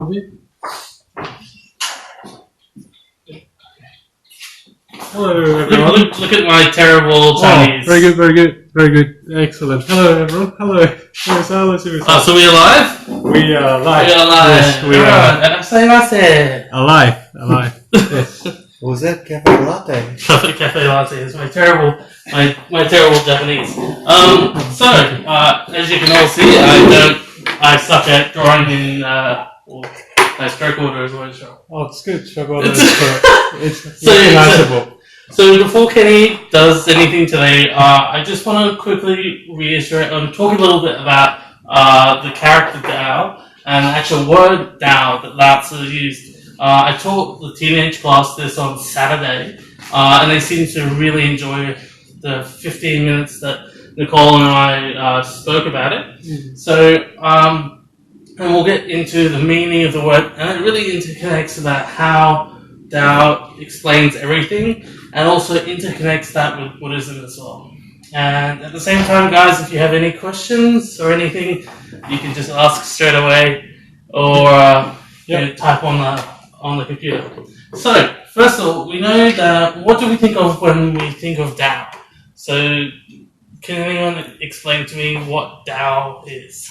Hello, everyone. Look at my terrible Chinese. Very good. Excellent. Hello, everyone. Hello. So we alive? We are live. We are alive. Yes, we are alive. Yes. What was that? Cafe latte? Cafe latte is my terrible Japanese. As you can all see, I suck at drawing in stroke order as well. Oh, it's good. Stroke order is correct. It's So, recognizable. So before Kenny does anything today, I just want to quickly reiterate and talk a little bit about the character Tao and the actual word Tao that Lao Tzu used. I taught the teenage class this on Saturday, and they seemed to really enjoy the 15 minutes that Nicole and I spoke about it. Mm. So, and we'll get into the meaning of the word, and it really interconnects about how Tao explains everything, and also interconnects that with Buddhism as well. And at the same time, guys, if you have any questions or anything, you can just ask straight away, or type on the computer. So, first of all, we know that what do we think of when we think of Tao? So, can anyone explain to me what Tao is?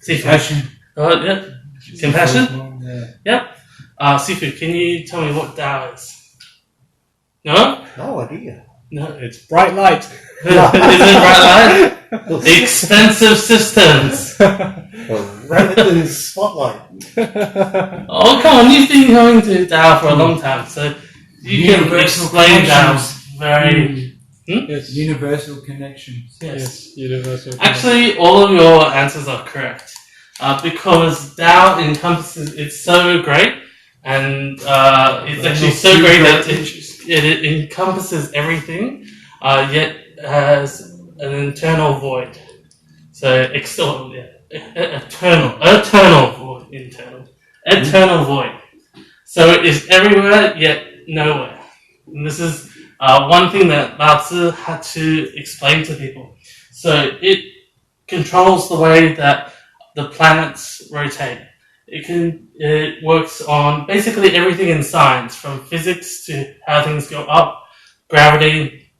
Compassion. Yeah. Compassion? Yeah. Yep. Sifu, can you tell me what Tao is? No? No idea. No. It's bright light. Is it bright light? Expensive systems. Rather than spotlight. Oh, come on, you've been going to Tao for a long time, so you can explain Tao very... Yes. Universal connections. Yes. Universal. Actually, all of your answers are correct. Because Tao encompasses, it's so great, and it's actually so great that it encompasses everything, yet has an internal void. So external, eternal void. So it is everywhere yet nowhere. And this is one thing that Lao Tzu had to explain to people. So it controls the way that the planets rotate. It works on basically everything in science, from physics to how things go up, gravity,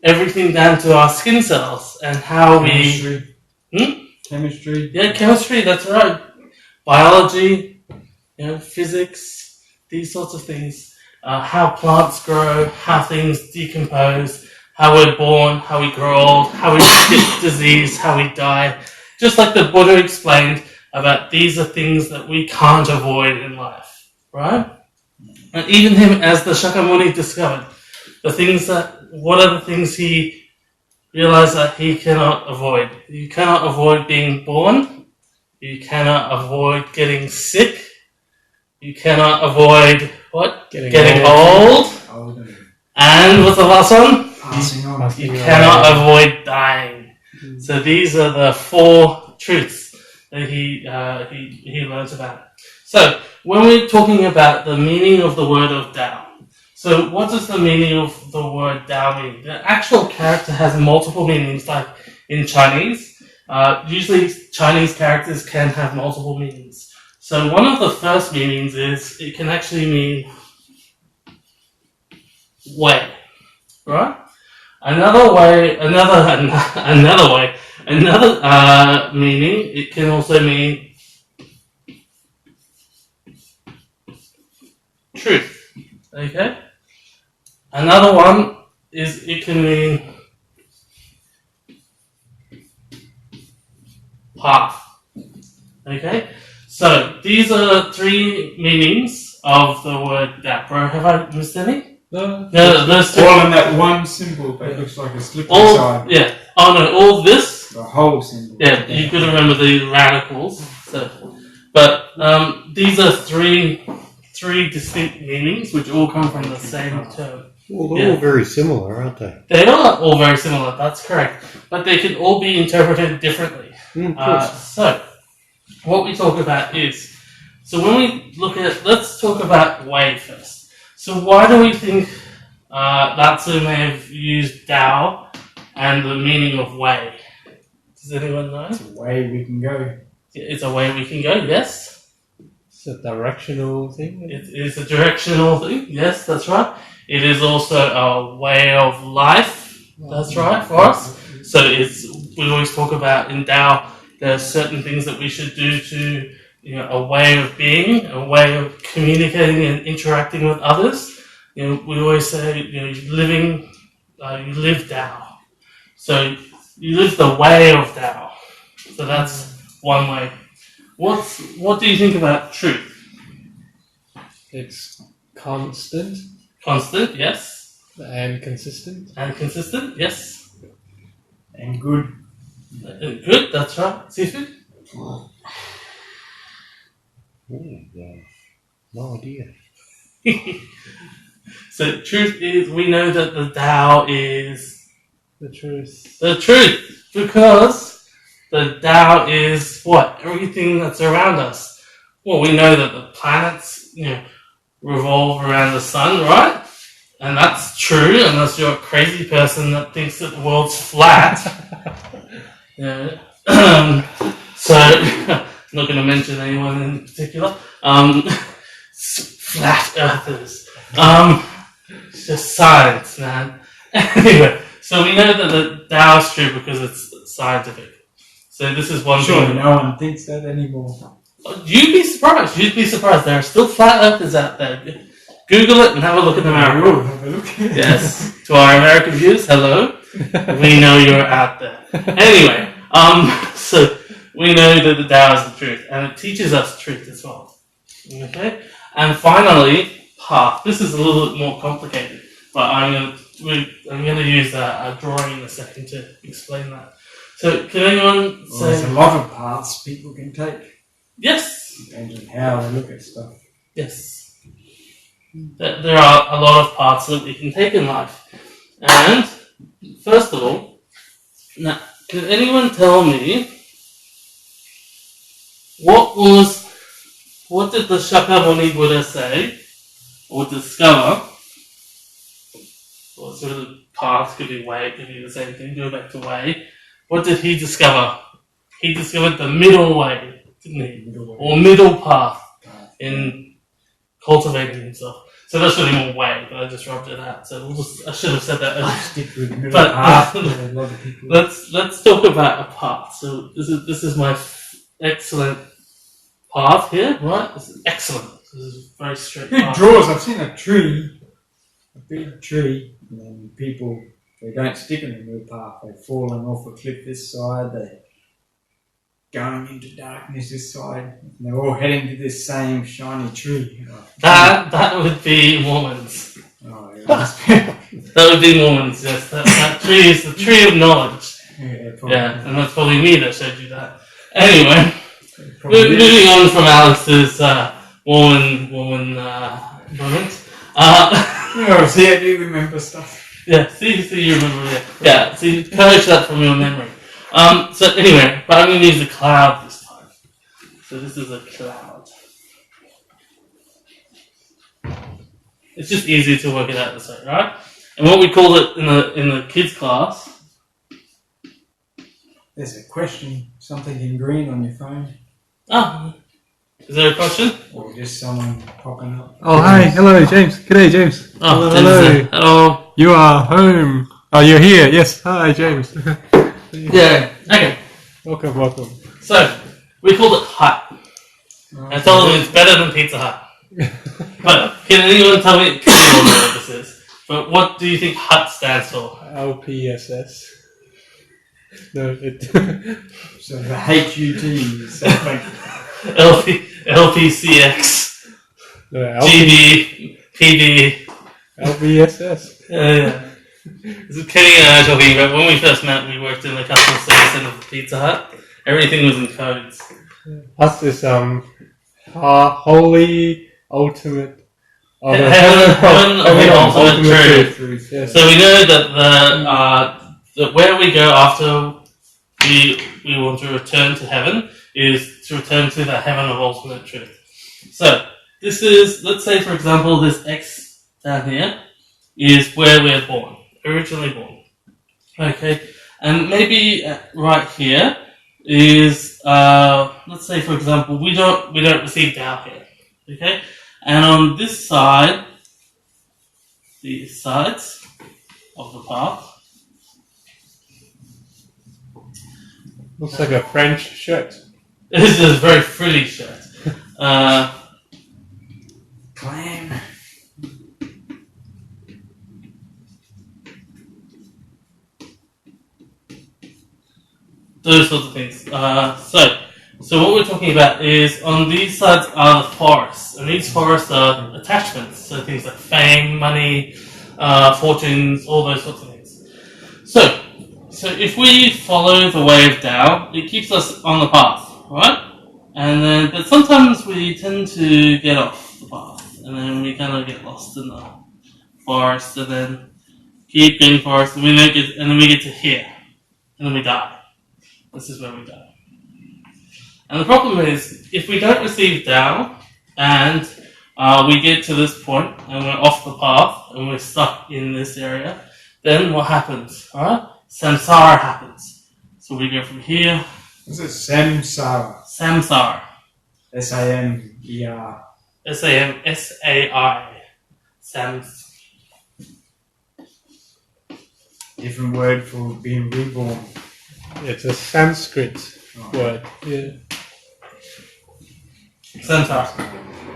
everything down to our skin cells and how Chemistry. we... Chemistry. Yeah, chemistry, that's right. Biology, physics, these sorts of things. How plants grow, how things decompose, how we're born, how we grow old, how we get disease, how we die. Just like the Buddha explained about these are things that we can't avoid in life, right? And even him, as the Shakyamuni discovered, what are the things he realized that he cannot avoid? You cannot avoid being born. You cannot avoid getting sick. You cannot avoid what? Getting old. And what's the last one? Passing on. You cannot avoid dying. So these are the 4 truths that he learns about. So when we're talking about the meaning of the word of Tao, so what does the meaning of the word Tao mean? The actual character has multiple meanings, like in Chinese. Usually Chinese characters can have multiple meanings. So one of the first meanings is it can actually mean way, right? Another meaning, it can also mean truth. Okay? Another one is it can mean path. Okay? So these are 3 meanings of the word Dapper. Have I missed any? No, those 3. All in that one symbol that looks like a slip inside. Yeah. Oh no, all this. The whole symbol. Yeah, you could remember the radicals. So, but these are three distinct meanings, which all come from the same term. Well, they're all very similar, aren't they? They are all very similar. That's correct, but they can all be interpreted differently. So, what we talk about is, so when we look at, let's talk about way first. So why do we think Lao Tzu may have used Tao and the meaning of way? Does anyone know? It's a way we can go. It's a way we can go, yes? It's a directional thing. It is a directional thing. Yes, that's right. It is also a way of life. That's right for us. So we always talk about in Tao, there are certain things that we should do to, a way of being, a way of communicating and interacting with others. We always say, you live Tao. So you live the way of Tao. So that's one way. What do you think about truth? It's constant Constant, yes. and consistent. And consistent, yes. And good. Good, that's right. Seafood? Ooh, yeah. No idea. So truth is, we know that the Tao is The truth. the truth because the Tao is what? Everything that's around us. Well, we know that the planets, revolve around the sun, right? And that's true, unless you're a crazy person that thinks that the world's flat. So, I'm not going to mention anyone in particular. Flat earthers. It's just science, man. Anyway, so we know that the Tao is true because it's scientific. So this is one Surely thing. no one thinks that anymore. You'd be surprised. There are still flat earthers out there. Google it and have a look at the I map. will have a look. Yes. To our American viewers, hello. We know you're out there. Anyway, so we know that the Tao is the truth, and it teaches us truth as well. Okay? And finally, path. This is a little bit more complicated, but I'm going to use a drawing in a second to explain that. So, can anyone Well, there's say a lot of paths people can take. yes? Depends on how they look at stuff. Yes. There are a lot of paths that we can take in life. And, first of all, now, can anyone tell me what did the Shakyamuni Buddha say, or discover, or sort of path, could be way, could be the same thing, go back to way. What did he discover? He discovered the middle way, didn't he? Or middle path in cultivating himself. So that's really more way, but I just rubbed it out. So I should have said that earlier. Stick with the middle But path. A lot of people. let's talk about a path. So this is my excellent path here, right? This is excellent. This is a very straight Who path. draws? I've seen a tree, a big tree, and then people, they don't stick in the middle path. They've fallen off a cliff this side. They're going into darkness this side. And they're all heading to this same shiny tree. That would be Mormons. Oh, it must be. That would be Mormons. Yes, that tree is the tree of knowledge. Probably. Yeah, and that's probably me that showed you that. Anyway, Probably is. moving on from Alex's Mormon moment. Oh, see, I do remember stuff. Yeah, see, you remember it. Yeah, see, purge that from your memory. So anyway, but I'm going to use a cloud this time. So this is a cloud. It's just easier to work it out this way, right? And what we call it in the kids class. There's a question, something in green on your phone, Oh, is there a question? or just someone popping up. Oh, hi. Hello, James. G'day, James. Oh, hello. Hello. You are home. Oh, you're here. Yes. Hi, James. Yeah. Okay. Welcome. So we called it hut. I told them it's better than Pizza Hut. But can anyone tell me? You all know what this is. But what do you think hut stands for? LPSS. No, it. So the HUT is something. LPCX, No, GB, PD. LBSS. Yeah. This is Kenny and I talking about when we first met. We worked in the customer service center for Pizza Hut. Everything was in codes. Hut is holy ultimate. Heaven of the ultimate truth. truth. Yes. So we know that that where we go after we want to return to heaven is to return to the heaven of ultimate truth. So this is, let's say for example, this X down here is where we're born, originally born. Okay, and maybe right here is let's say for example we don't receive Tao here. Okay? And on this side, the sides of the path, Looks like a French shirt. this is a very frilly shirt. Clam. Those sorts of things. So what we're talking about is on these sides are the forests, and these forests are attachments, so things like fame, money, fortunes, all those sorts of things. So if we follow the way of Tao, it keeps us on the path, right? And then, but sometimes we tend to get off the path, and then we kind of get lost in the forest, and then keep going forest, and then we get to here, and then we die. This is where we die. And the problem is, if we don't receive Tao, and we get to this point, and we're off the path, and we're stuck in this area, then what happens? Alright? Samsara happens. So we go from here. What's it? Samsara. Samsara. S-A-M-E-R. S-A-M-S-A-I. Sams. Different word for being reborn. It's a Sanskrit word. Yeah. Samsara.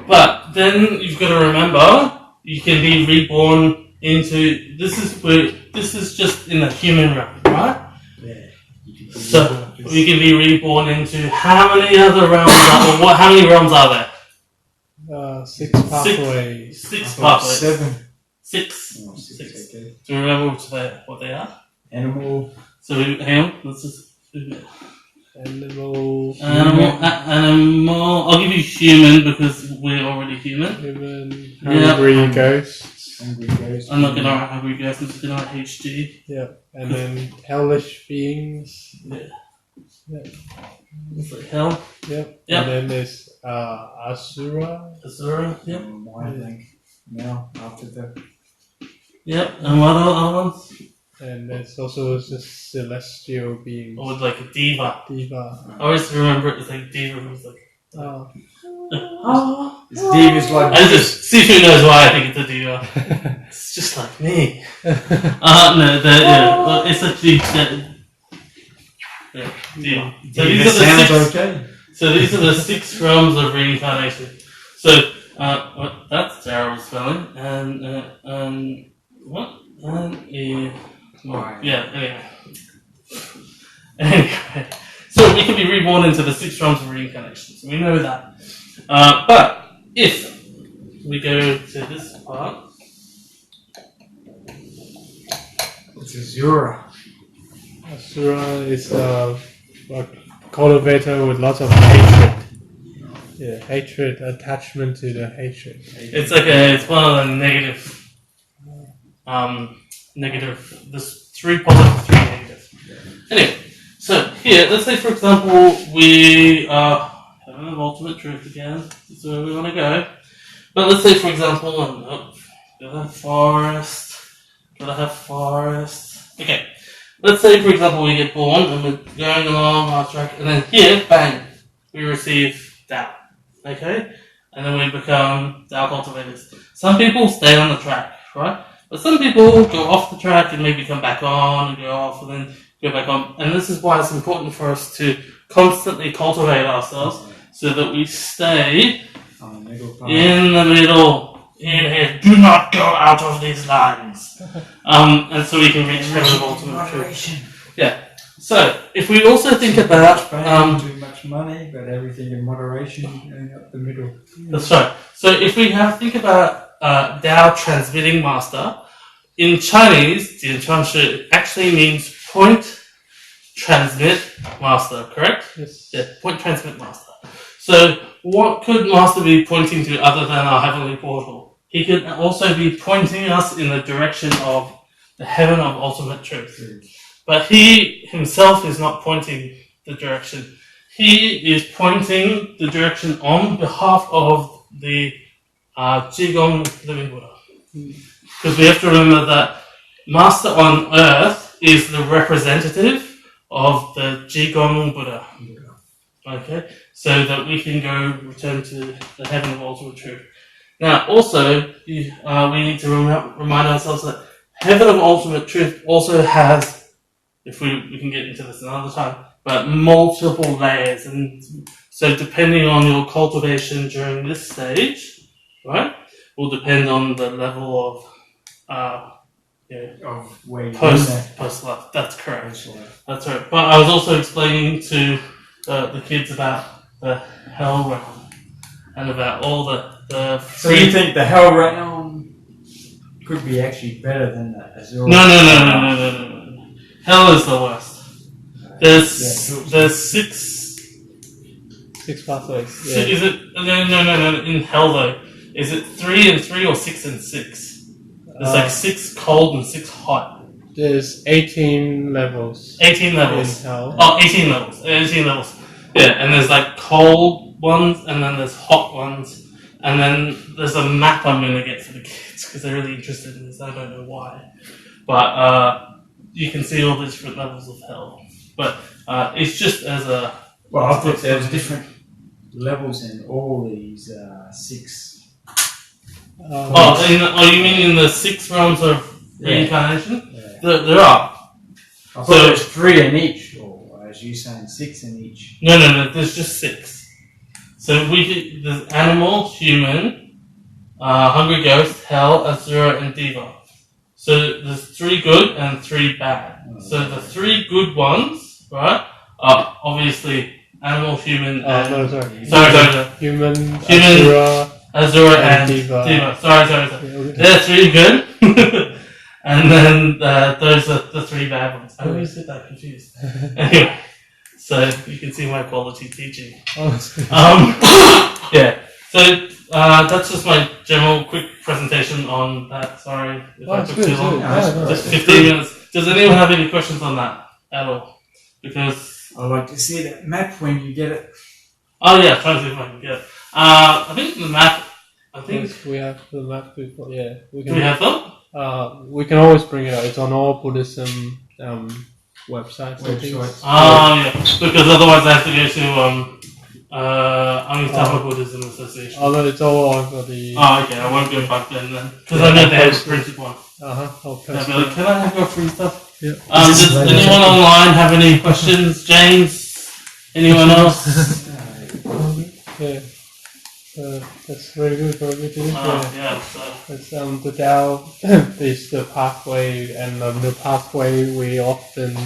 But then you've got to remember, you can be reborn into. This is just in the human realm, right? Yeah. So we can be reborn into how many other realms are, how many realms are there? 6 pathways. Six pathways. 7. Six. Oh, 6. Okay. Do you remember what they are? Animal. So hang on, let's just. Animal. Animal. I'll give you human because we're already human. Human. Yeah. Hungry ghosts. Hungry ghost. I'm not gonna write hungry ghosts, I'm just gonna write HG. Yeah. And then hellish beings. Yeah. Yeah. It's like hell. Yep. Yep. And then there's Asura. Azura, yep. I think. Now, after the. Yep. And what other ones? And there's also just celestial beings. Or like a diva. Diva. I always remember it as like diva was like Oh. oh. This diva's like. I just see who knows why I think it's a diva. It's just like me. No, it's actually diva. So Diva these are the sounds six. okay. So these are the 6 realms of reincarnation. So that's terrible spelling. And what? Yeah. Anyway, so we can be reborn into the 6 realms of reincarnation. So we know that. But if we go to this part, It's Azura. Asura is a cultivator with lots of hatred. Yeah, hatred, attachment to the hatred. it's one of the negative. There's 3 positive, 3 negative. Anyway, so here, let's say for example we have ultimate truth again. This is where we want to go. But let's say for example, gotta have forest. Okay, let's say for example we get born and we're going along our track, and then here, bang, we receive Tao. Okay, and then we become Tao cultivators. Some people stay on the track, right? But some people go off the track and maybe come back on and go off and then go back on. And this is why it's important for us to constantly cultivate ourselves so that we stay in the middle. In here. Do not go out of these lines. And so we can reach heaven of ultimate truth. Yeah. So, if we also think about... too much money, but everything in moderation and up the middle. That's right. So if we think about Tao transmitting master, in Chinese, 点传师 actually means point transmit master, correct? Yes. Yeah, point transmit master. So what could master be pointing to other than our heavenly portal? He could also be pointing us in the direction of the heaven of ultimate truth. But he himself is not pointing the direction. He is pointing the direction on behalf of the Qigong living Buddha. Because we have to remember that Master on earth is the representative of the Qigong Buddha. Okay, so that we can go return to the heaven of ultimate truth. Now, also, we need to remind ourselves that heaven of ultimate truth also has, if we can get into this another time, but multiple layers, and so depending on your cultivation during this stage, right, will depend on the level of Of where you're post life. That's correct. That's right. But I was also explaining to the kids about the hell realm and about all the So you think the hell realm could be actually better than the Azure? No. Hell is the worst. There's Six pathways. So is it no in hell though? Is it 3 and 3 or 6 and 6? There's like 6 cold and 6 hot. There's 18 levels. 18 levels. In hell. Oh, 18 levels. 18 levels. Yeah, and there's like cold ones, and then there's hot ones, and then there's a map I'm going to get for the kids because they're really interested in this. I don't know why. But you can see all the different levels of hell. But it's just as a... Well, I thought there was different levels in all these 6. You mean in the 6 realms of reincarnation? Yeah. There are. I thought there's 3 in each, or as you saying, 6 in each. No, there's just 6. So there's animal, human, hungry ghost, hell, asura, and diva. So there's 3 good and 3 bad. So the 3 good ones, right, are obviously animal, human, and... Sorry. Human, Azura and Diva. Sorry. They're 3 good. And then those are the 3 bad ones. I always get that confused. Anyway, so you can see my quality teaching. Yeah. So that's just my general quick presentation on that. Sorry if I took too long. Just 15 minutes. Does anyone have any questions on that at all? Because I'd like to see that map when you get it. Oh yeah, trying to see if I can get it. I think the map. Yes, we have the map before. Yeah, Do we have them? We can always bring it out. It's on all Buddhism websites. Yeah, because otherwise I have to go to Amitabha Buddhism Association. Although it's all over the. Oh, okay, I won't go back then because I know they have a printed one. I'll Yeah, post be like, can I have your free stuff? Yeah. Does anyone online have any questions? James? Anyone else? Yeah. That's very good. Very good to do. Yeah. So. It's the Tao is the pathway, and on the pathway we often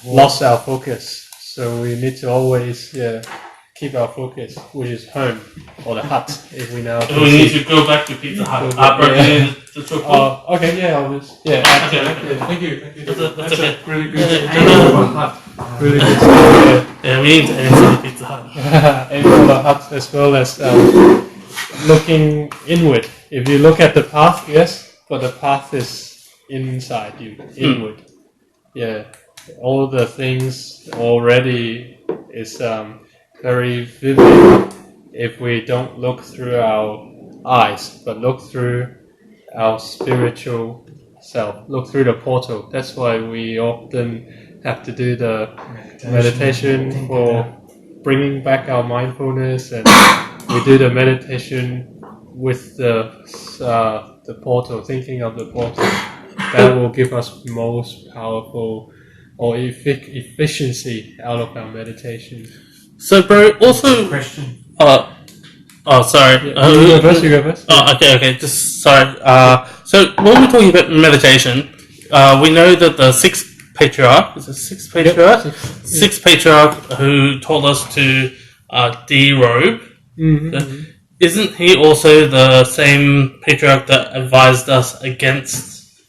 lost our focus. So we need to always keep our focus, which is home or the hut. If we now we need to go back to Pizza Hut. The chocolate. Okay. Yeah. I'll just, yeah. Okay. Thank you. That's okay. Really good. Really good. Yeah, we need to aim for the Pizza Hut. Aim for the hut as well as looking inward. If you look at the path, yes, but the path is inside you, inward. Yeah, all the things already is very vivid if we don't look through our eyes, but look through our spiritual self. Look through the portal. That's why we often have to do the meditation for bringing back our mindfulness, and we do the meditation with the portal, thinking of the portal. That will give us most powerful or efficiency out of our meditation. So, bro, also... Question. Sorry. Yeah, you go first. Oh, okay. Just sorry. So when we're talking about meditation, we know that the sixth patriarch is the sixth patriarch. Yep. Sixth patriarch who told us to derobe. Mm-hmm. Isn't he also the same patriarch that advised us against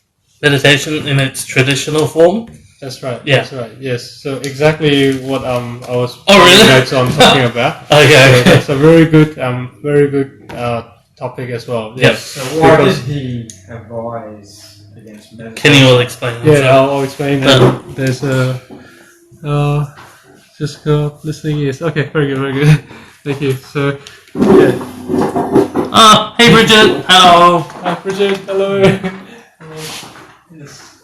meditation in its traditional form? That's right. Yeah. That's right. Yes. So exactly what I was really? on talking about. Okay. So that's a very good topic as well. Yep. So why did he advise against meditation? Kenny will explain. Yeah, I'll explain that. There's a just go listening ears. Okay, very good. Thank you. So yeah. Hey Bridget. Hello. Hi Bridget. Hello. Yes.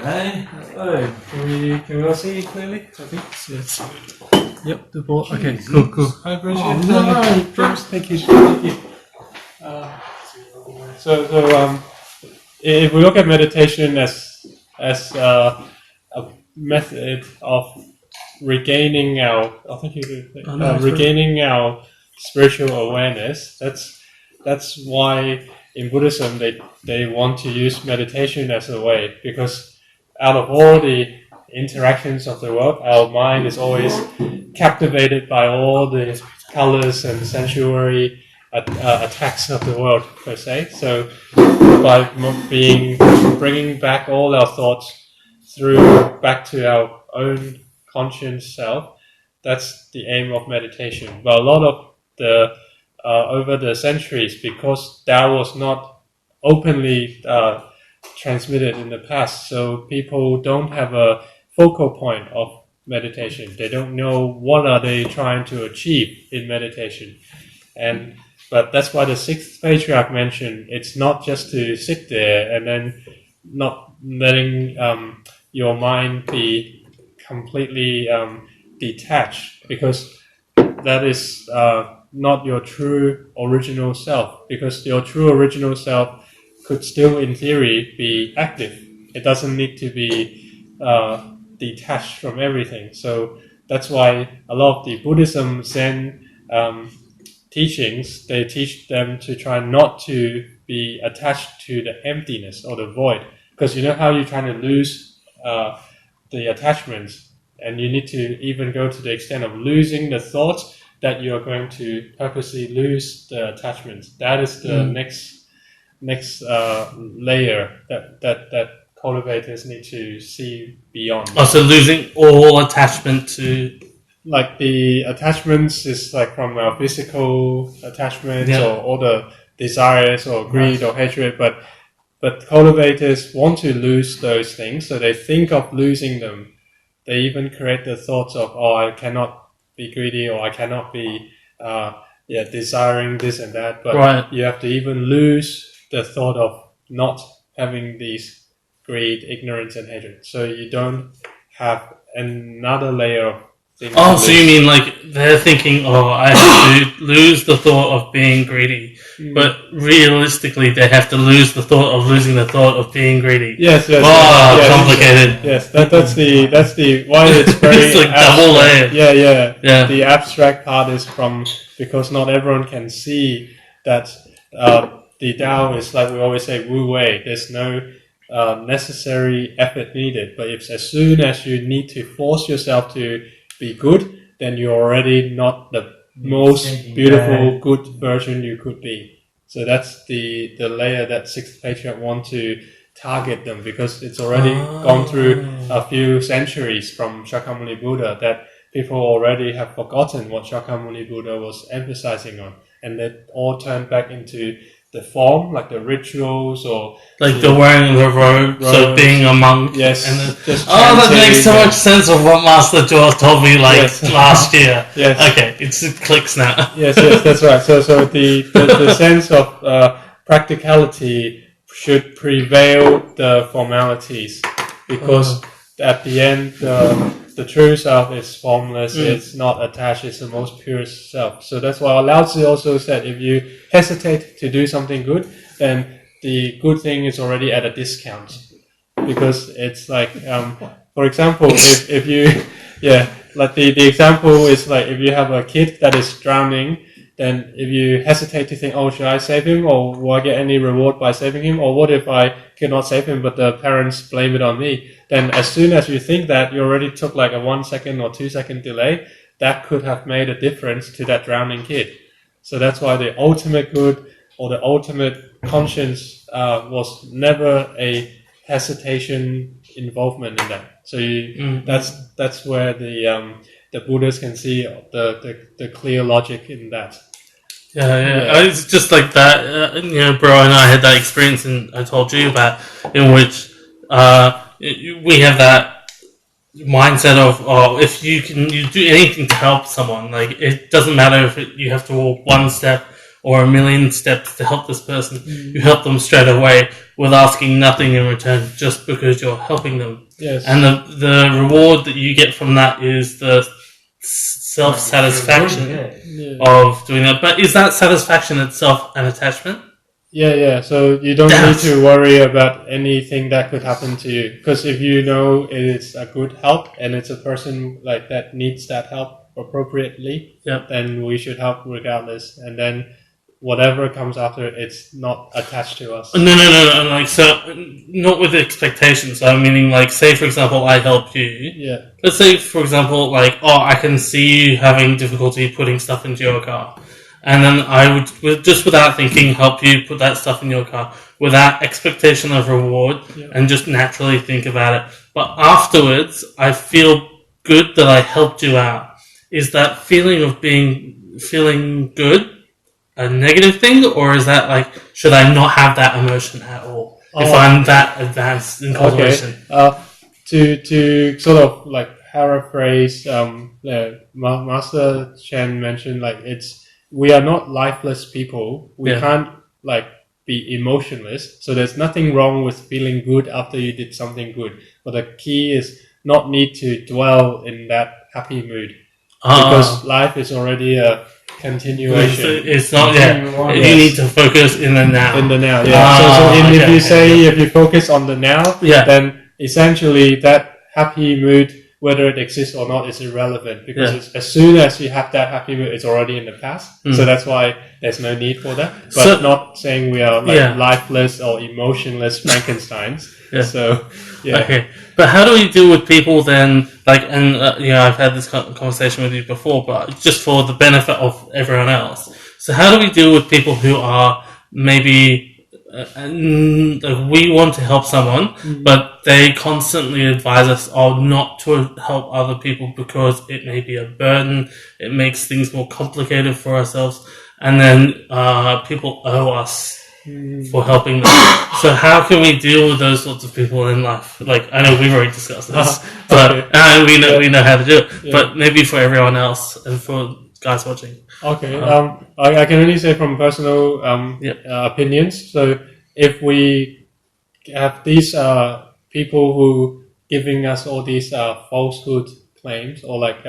Hey. Hello. Can we Can we all see it clearly? I think. Yes. Yep, the board. Okay, cool. Hi, Bridget. Oh, no. James, thank you. So, if we look at meditation as a method of regaining our, regaining our spiritual awareness, that's why in Buddhism they want to use meditation as a way, because out of all the interactions of the world, our mind is always captivated by all the colors and sensuary attacks of the world per se. So by bringing back all our thoughts back to our own conscious self, that's the aim of meditation. But a lot of the over the centuries, because Tao was not openly transmitted in the past, so people don't have a focal point of meditation. They don't know what are they trying to achieve in meditation. But that's why the sixth patriarch mentioned it's not just to sit there and then not letting your mind be completely detached, because that is not your true original self, because your true original self could still in theory be active. It doesn't need to be detached from everything. So that's why a lot of the Buddhism Zen teachings, they teach them to try not to be attached to the emptiness or the void, because you know how you're trying to lose the attachments, and you need to even go to the extent of losing the thoughts that you are going to purposely lose the attachments. That is the next layer that cultivators need to see beyond. Also, losing all attachment to. Like the attachments is like from our physical attachments or all the desires or greed or hatred, but cultivators want to lose those things, so they think of losing them. They even create the thoughts of, I cannot be greedy, or I cannot be desiring this and that. But you have to even lose the thought of not having these greed, ignorance, and hatred. So you don't have another layer of things. Oh, so you mean like they're thinking, I have to lose the thought of being greedy. But realistically, they have to lose the thought of losing the thought of being greedy. Yes. Complicated. Yes, that's the why it's very it's like double layered. Yeah. The abstract part is because not everyone can see that the Tao is, like we always say, Wu Wei. There's no necessary effort needed. But as soon as you need to force yourself to be good, then you're already not the most beautiful, good version you could be. So that's the layer that sixth patriarch want to target them, because it's already gone through a few centuries from Shakyamuni Buddha that people already have forgotten what Shakyamuni Buddha was emphasizing on, and that all turned back into the form, like the rituals or like the wearing the robe, so being a monk. Yes. And that makes so much sense of what Master Joel told me last year. Yes. Okay, it clicks now. Yes, that's right. So the sense of practicality should prevail the formalities, because at the end the true self is formless, it's not attached, it's the most purest self. So that's why Lao Tzu also said, if you hesitate to do something good, then the good thing is already at a discount. Because it's like, for example, if you, like the example is like, if you have a kid that is drowning, then if you hesitate to think, should I save him, or will I get any reward by saving him, or what if I cannot save him but the parents blame it on me, then as soon as you think that, you already took like a 1 second or 2 second delay that could have made a difference to that drowning kid. So that's why the ultimate good or the ultimate conscience was never a hesitation involvement in that. So that's where the Buddhists can see the clear logic in that. Yeah. It's just like that. Bro and I had that experience, and I told you about, in which we have that mindset of, if you do anything to help someone, like it doesn't matter if you have to walk one step or a million steps to help this person. You help them straight away with asking nothing in return, just because you're helping them. Yes. And the reward that you get from that is the self-satisfaction of doing that. But is that satisfaction itself an attachment? Yeah. So you don't need to worry about anything that could happen to you, because if you know it is a good help and it's a person like that needs that help appropriately, then we should help regardless. And then whatever comes after, it's not attached to us. No. Like, so, not with expectations. So, meaning, like, say, for example, I help you. Yeah. Let's say, for example, like, I can see you having difficulty putting stuff into your car. And then I would, just without thinking, help you put that stuff in your car without expectation of reward and just naturally think about it. But afterwards, I feel good that I helped you out. Is that feeling of feeling good a negative thing, or is that like, should I not have that emotion at all if I'm that advanced in cultivation? To sort of like paraphrase, Master Chen mentioned, like, we are not lifeless people. We can't like be emotionless. So there's nothing wrong with feeling good after you did something good. But the key is not need to dwell in that happy mood, because life is already a continuation. It's not. You need to focus in the now. In the now. Yeah. If you focus on the now, then essentially that happy mood, whether it exists or not, is irrelevant, because as soon as you have that happy mood, it's already in the past. So that's why there's no need for that. But not saying we are like lifeless or emotionless Frankensteins. Okay. But how do we deal with people then? Like, and I've had this conversation with you before, but just for the benefit of everyone else. So how do we deal with people who are maybe we want to help someone, but they constantly advise us not to help other people because it may be a burden, it makes things more complicated for ourselves, and then people owe us for helping them. So how can we deal with those sorts of people in life? Like, I know we've already discussed this, but we know how to do it. But maybe for everyone else and for guys watching. Okay. I can only say from personal opinions. So if we have these people who giving us all these falsehood claims, or like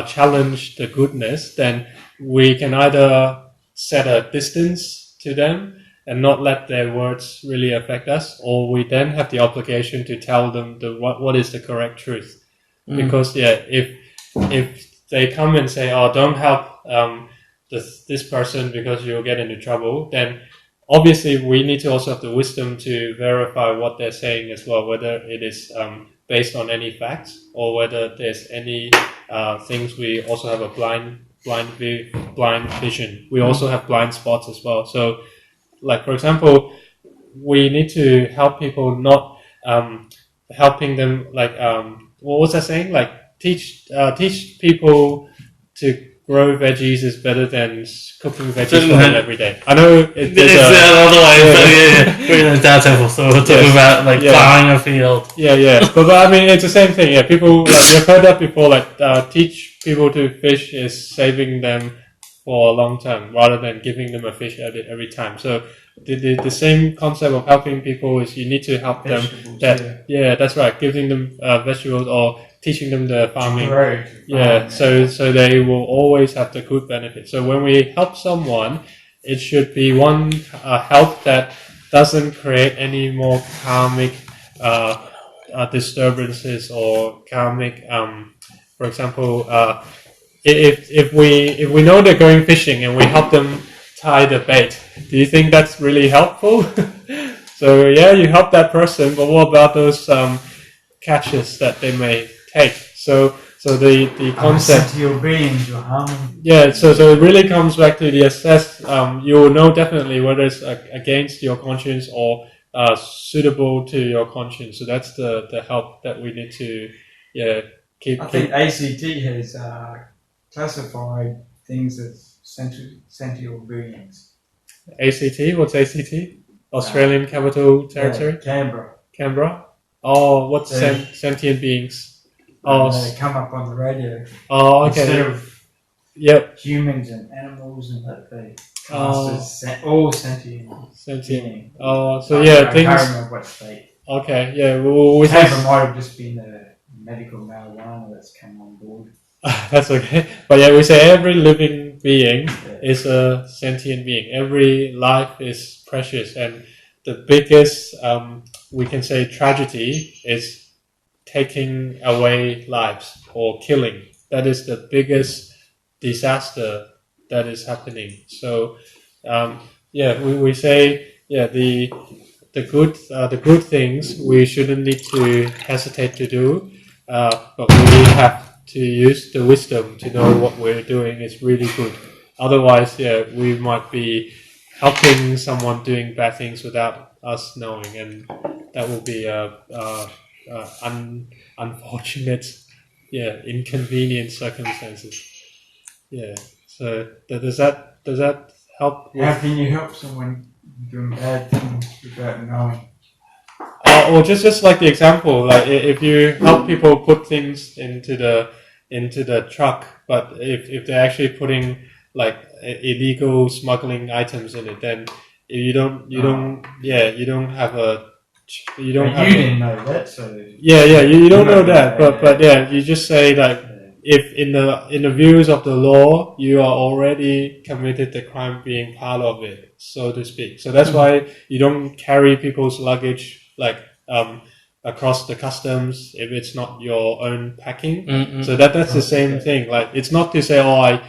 challenge the goodness, then we can either set a distance to them and not let their words really affect us, or we then have the obligation to tell them what is the correct truth. Because if they come and say, don't help this person because you'll get into trouble, then obviously we need to also have the wisdom to verify what they're saying as well, whether it is based on any facts, or whether there's any things. We also have a blind vision. We also have blind spots as well. So, like, for example, we need to help people, not helping them, like, what was I saying? Like, teach people to grow veggies is better than cooking veggies for them every day. I know it's another way. We're in a Tao temple, so we're talking about like plowing a field. But I mean, it's the same thing. Yeah, people, like, you've heard that before. Like, teach people to fish is saving them for a long term, rather than giving them a fish every time. So the same concept of helping people is you need to help vegetables, them. That's right. Giving them vegetables, or teaching them the farming. So they will always have the good benefit. So when we help someone, it should be one help that doesn't create any more karmic disturbances or karmic. For example, if we know they're going fishing and we help them tie the bait, do you think that's really helpful? So you help that person, but what about those catches that they may take? So the concept. Sentient beings you're harming. So it really comes back to the assess. You will know definitely whether it's against your conscience or suitable to your conscience. So that's the help that we need to keep. I think ACT has classified things as sentient beings. ACT? What's ACT? Australian Capital Territory? Canberra? Oh, what's sentient beings? They come up on the radio. Oh, okay. Instead of Yep. humans and animals and that they Oh. class as all sentient Sentient. being. Oh, so I yeah, can't things. remember what state. Okay, yeah. We It say might have just been the medical marijuana that's come on board. that's okay. But yeah, we say every living being Yeah. is a sentient being. Every life is precious, and the biggest, we can say, tragedy is taking away lives or killing. That is the biggest disaster that is happening. So, yeah, we say, yeah, the good things we shouldn't need to hesitate to do, but we have to use the wisdom to know what we're doing is really good. Otherwise, yeah, we might be helping someone doing bad things without us knowing, and that will be unfortunate, yeah, inconvenient circumstances. Yeah. So does that help? How can you help someone doing bad things without knowing? Or just like the example, like if you help people put things into the truck, but if they're actually putting like illegal smuggling items in it, then you don't have a you don't But have you a, didn't know that, so you don't know that, Yeah. but yeah, you just say like if in the views of the law you are already committed the crime being part of it, so to speak. So that's why you don't carry people's luggage like across the customs if it's not your own packing. So that's the same thing. Like it's not to say I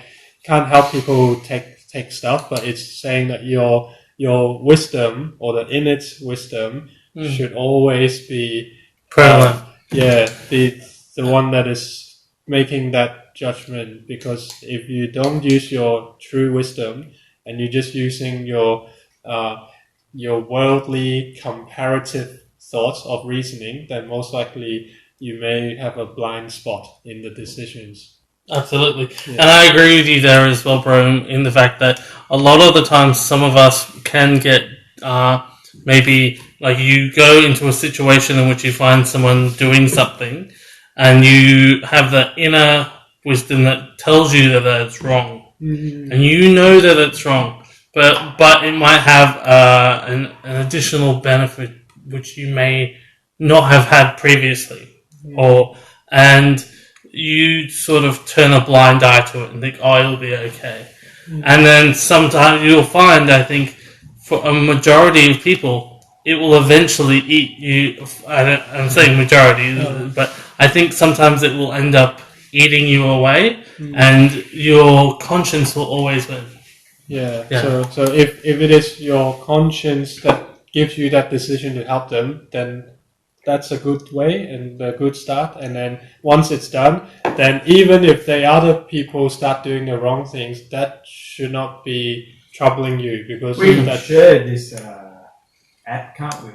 can't help people take stuff, but it's saying that your wisdom or the innate wisdom should always be Prevalent. the one that is making that judgment, because if you don't use your true wisdom and you're just using your worldly comparative thoughts of reasoning, then most likely you may have a blind spot in the decisions. Absolutely. Yeah. And I agree with you there as well, bro, in the fact that a lot of the times some of us can get maybe like you go into a situation in which you find someone doing something and you have the inner wisdom that tells you that that's wrong. And you know that it's wrong, but it might have an additional benefit which you may not have had previously, and you sort of turn a blind eye to it and think, oh, it'll be okay. And then sometimes you'll find, I think, for a majority of people, it will eventually eat you. I'm saying majority, but I think sometimes it will end up eating you away, and your conscience will always win. Yeah. Yeah. So if it is your conscience that gives you that decision to help them, then that's a good way and a good start. And then once it's done, then even if the other people start doing the wrong things, that should not be troubling you, because we can share this app, can't we?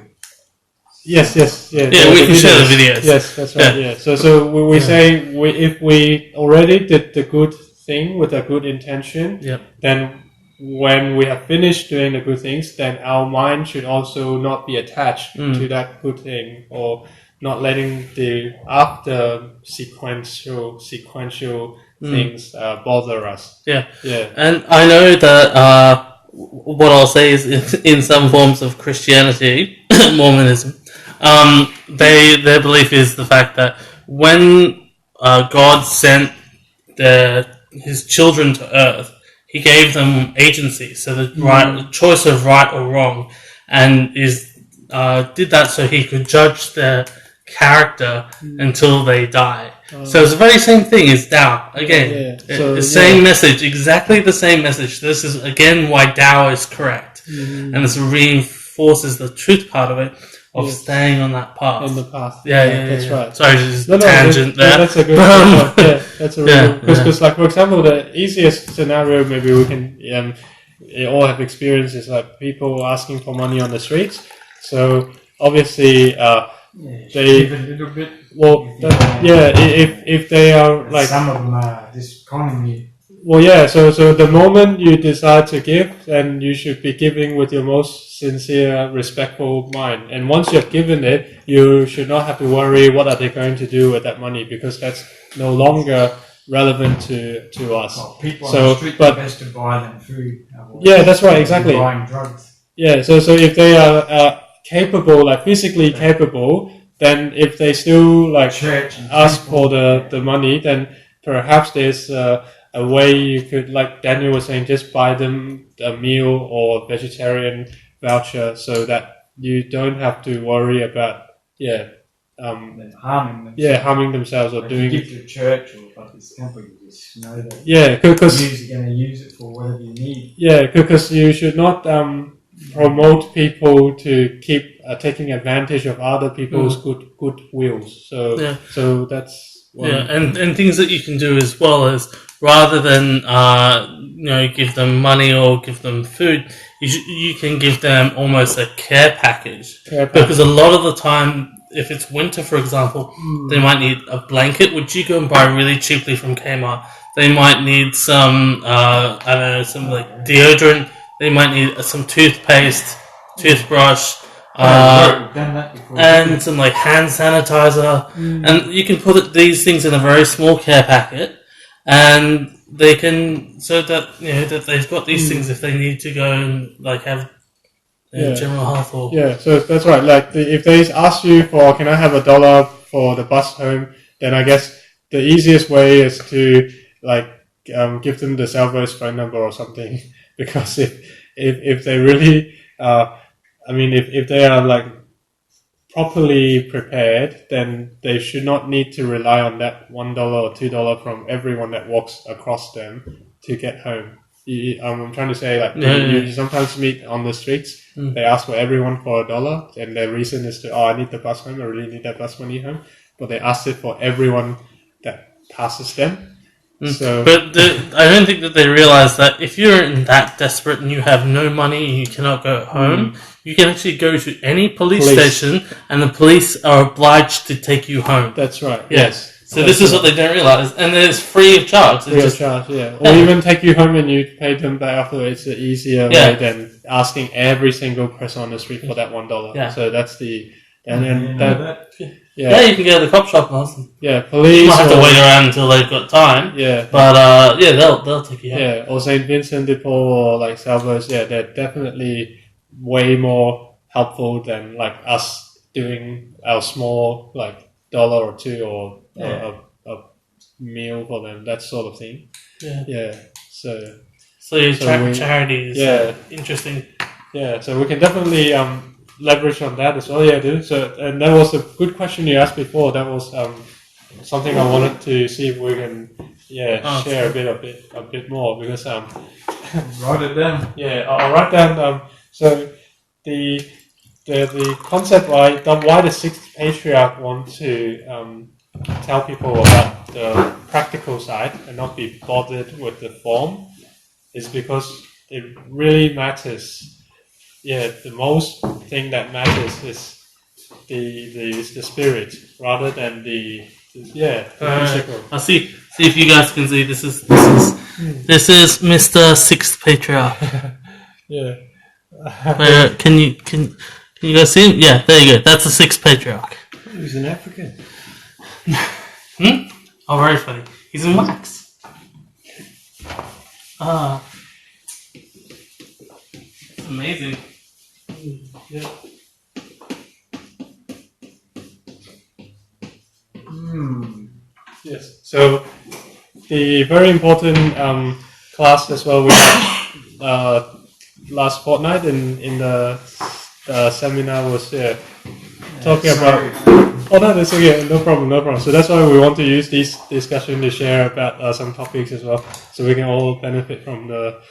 Yes, yeah. Yeah, we can share the videos. Yes, that's right. Yeah. So we say if we already did the good thing with a good intention, then when we have finished doing the good things, then our mind should also not be attached to that good thing, or not letting the after sequential things bother us. Yeah. Yeah. And I know that what I'll say is in some forms of Christianity, Mormonism, their belief is the fact that when God sent his children to earth, he gave them agency, so the choice of right or wrong, and did that so he could judge their character until they die. So it's the very same thing as Tao. Again, the same message, exactly the same message. This is again why Tao is correct, and this reinforces the truth part of it, of staying on that path. In the path. That's right. Sorry, just tangent there. That's a good point. Yeah, that's a really because like for example, the easiest scenario maybe we can all have experiences like people asking for money on the streets. So obviously they give a little bit. if they are like some of them are just conning you. Well, yeah. So the moment you decide to give, then you should be giving with your most sincere, respectful mind. And once you have given it, you should not have to worry what are they going to do with that money, because that's no longer relevant to us. Well, people So, on the street but- are best to buy them food. Otherwise Yeah, that's right, they'll be exactly. Buying drugs. Yeah, so if they are capable, like physically capable, then if they still like Church and ask for temple, the money, then perhaps there's a way you could, like Daniel was saying, just buy them a meal or vegetarian voucher so that you don't have to worry about then harming them. harming themselves or Like doing you give to a church or like this temple, you just know that because you're going to use it for whatever you need. because you should not promote people to keep taking advantage of other people's good wills. So that's one. Yeah, and things that you can do as well is rather than give them money or give them food, you can give them almost a care package. Because a lot of the time, if it's winter, for example, they might need a blanket, which you go and buy really cheaply from Kmart. They might need some some like deodorant. They might need some toothpaste, toothbrush. We've done that before. And some like hand sanitizer, and you can put these things in a very small care packet, and they can so that that they've got these things if they need to go and like have general health or so that's right. Like if they ask you for, can I have $1 for the bus home, then I guess the easiest way is to like give them the Salvo's phone number or something, because if they really if they are like properly prepared, then they should not need to rely on that $1 or $2 from everyone that walks across them to get home. I'm trying to say, like, you sometimes meet on the streets, they ask for everyone for $1, and their reason is to, I need the bus home, I really need that bus money home, but they ask it for everyone that passes them. So, but I don't think that they realize that if you're that desperate and you have no money and you cannot go home, you can actually go to any police station and the police are obliged to take you home. That's right. Yes. So this is what they don't realize, and it's free of charge. Free of charge, or even take you home and you pay them back afterwards. It's an easier way than asking every single person on the street for that $1. Yeah. So that's the you can go to the cop shop and ask them. Yeah, police. You might have to wait around until they've got time. Yeah, but they'll take you home. Yeah, or Saint Vincent de Paul or like Salvos. Yeah, they're definitely way more helpful than like us doing our small like $1 or $2 or a meal for them, that sort of thing. Yeah. So charity is interesting. Yeah, so we can definitely leverage on that as well. Yeah, dude. So, and that was a good question you asked before. That was something I wanted to see if we can share a bit more, because write it down. Yeah, I'll write down. So the concept why the sixth patriarch want to tell people about the practical side and not be bothered with the form is because it really matters. Yeah, the most thing that matters is the spirit rather than the physical. I'll see if you guys can see. This is Mr. Sixth Patriarch. Yeah. Can you guys see him? Yeah, there you go. That's the Sixth Patriarch. He's an African. Oh, very funny. He's in wax. It's amazing. Yeah. Yes. So the very important class as well we had last fortnight in the seminar was talking about. Oh no, that's okay. No problem. So that's why we want to use this discussion to share about some topics as well, so we can all benefit from the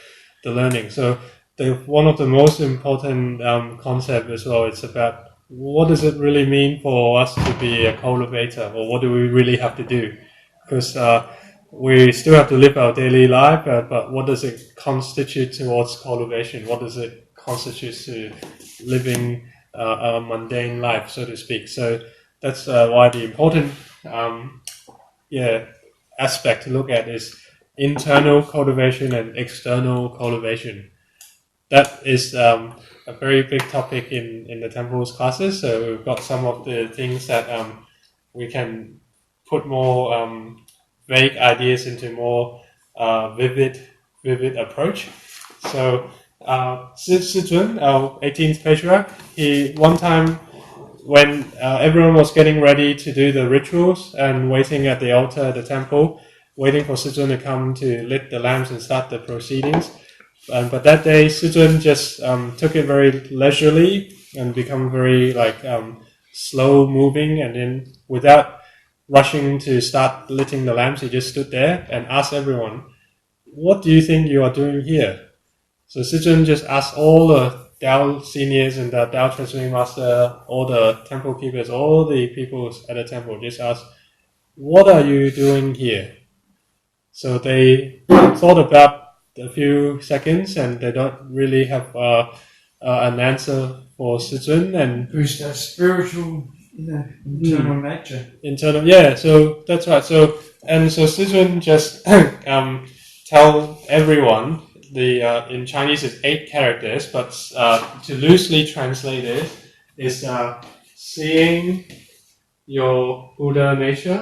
learning. So one of the most important concept as well, it's about what does it really mean for us to be a cultivator, or what do we really have to do? Because we still have to live our daily life, but what does it constitute towards cultivation? What does it constitute to living a mundane life, so to speak? So that's why the important aspect to look at is internal cultivation and external cultivation. That is a very big topic in the temple's classes. So we've got some of the things that we can put more make ideas into more vivid approach. So Sizun, our 18th patriarch, he one time when everyone was getting ready to do the rituals and waiting at the altar at the temple, waiting for Sizun to come to lit the lamps and start the proceedings. But that day, Sizun just took it very leisurely and become very slow moving, and then without rushing to start lighting the lamps, he just stood there and asked everyone, "What do you think you are doing here?" So Sizun just asked all the Tao seniors and the Tao transmitting master, all the temple keepers, all the people at the temple, just asked, "What are you doing here?" So they thought about a few seconds, and they don't really have an answer for Sizun. And Boost our spiritual, internal nature. internal, yeah. So that's right. So Sizun just tell everyone in Chinese it's 8 characters, but to loosely translate it is seeing your Buddha nature.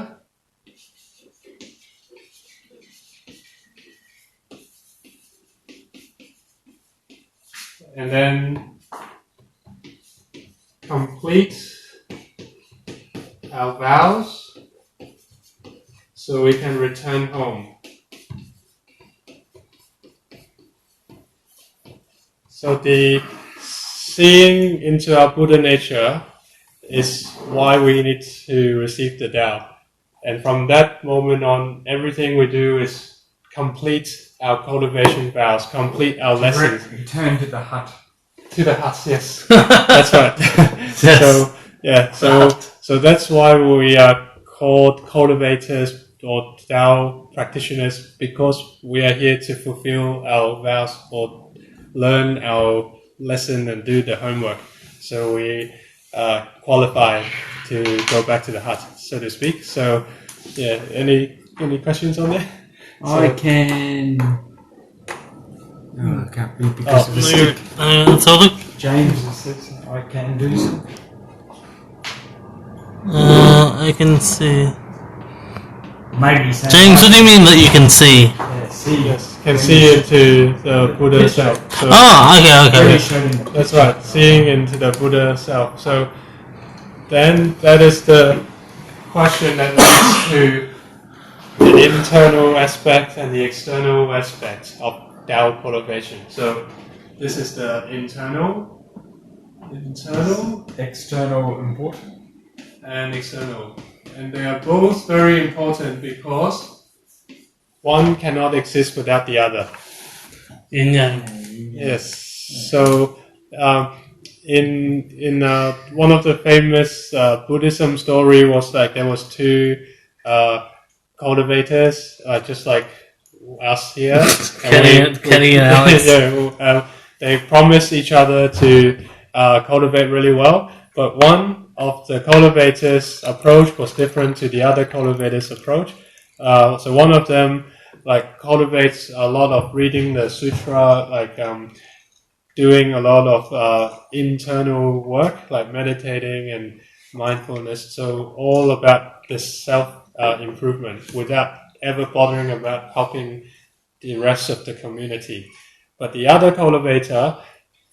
And then complete our vows so we can return home. So the seeing into our Buddha nature is why we need to receive the Tao. And from that moment on, everything we do is complete our cultivation vows, complete our lessons. Return to the hut. To the hut, yes. That's right. Yes. So that's why we are called cultivators or Tao practitioners, because we are here to fulfill our vows or learn our lesson and do the homework. So we qualify to go back to the hut, so to speak. So, yeah, any questions on that? I can. No, I can't read because of the stick. James says I can do so. I can see. Maybe saying James, what do you mean that you can see? Yeah, see. Yes, can see into the Buddha self. So Okay. that's right, seeing into the Buddha self. So then that is the question that leads to the internal aspect and the external aspect of Tao cultivation. So this is the internal, External important. and external. And they are both very important because one cannot exist without the other. Yin yang. Yes. So in one of the famous Buddhism story was like there was 2 cultivators, just like us here. Kenny and Alex. They promised each other to cultivate really well, but one of the cultivators' approach was different to the other cultivators' approach. So one of them cultivates a lot of reading the sutra, doing a lot of internal work, like meditating and mindfulness. So all about the self improvement without ever bothering about helping the rest of the community. But the other cultivator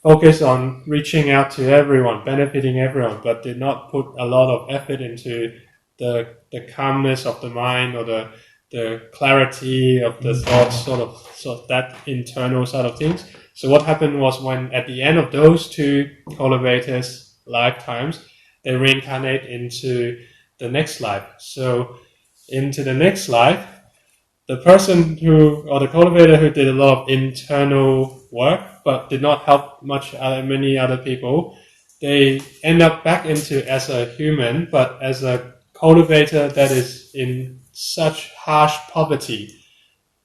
focused on reaching out to everyone, benefiting everyone, but did not put a lot of effort into the calmness of the mind or the clarity of the thoughts, sort of that internal side of things. So what happened was, when at the end of those 2 cultivators' lifetimes, they reincarnate into the next life. So into the next life, the person or the cultivator who did a lot of internal work but did not help many other people, they end up back into as a human, but as a cultivator that is in such harsh poverty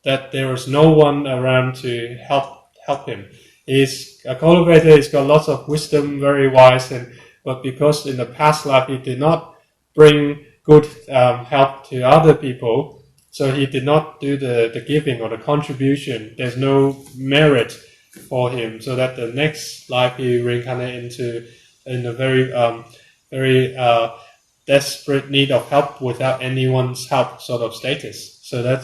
that there is no one around to help him. He's a cultivator, he's got lots of wisdom, very wise, but because in the past life he did not bring good help to other people, so he did not do the giving or the contribution. There's no merit for him, so that the next life he reincarnated into in a very desperate need of help without anyone's help sort of status. So that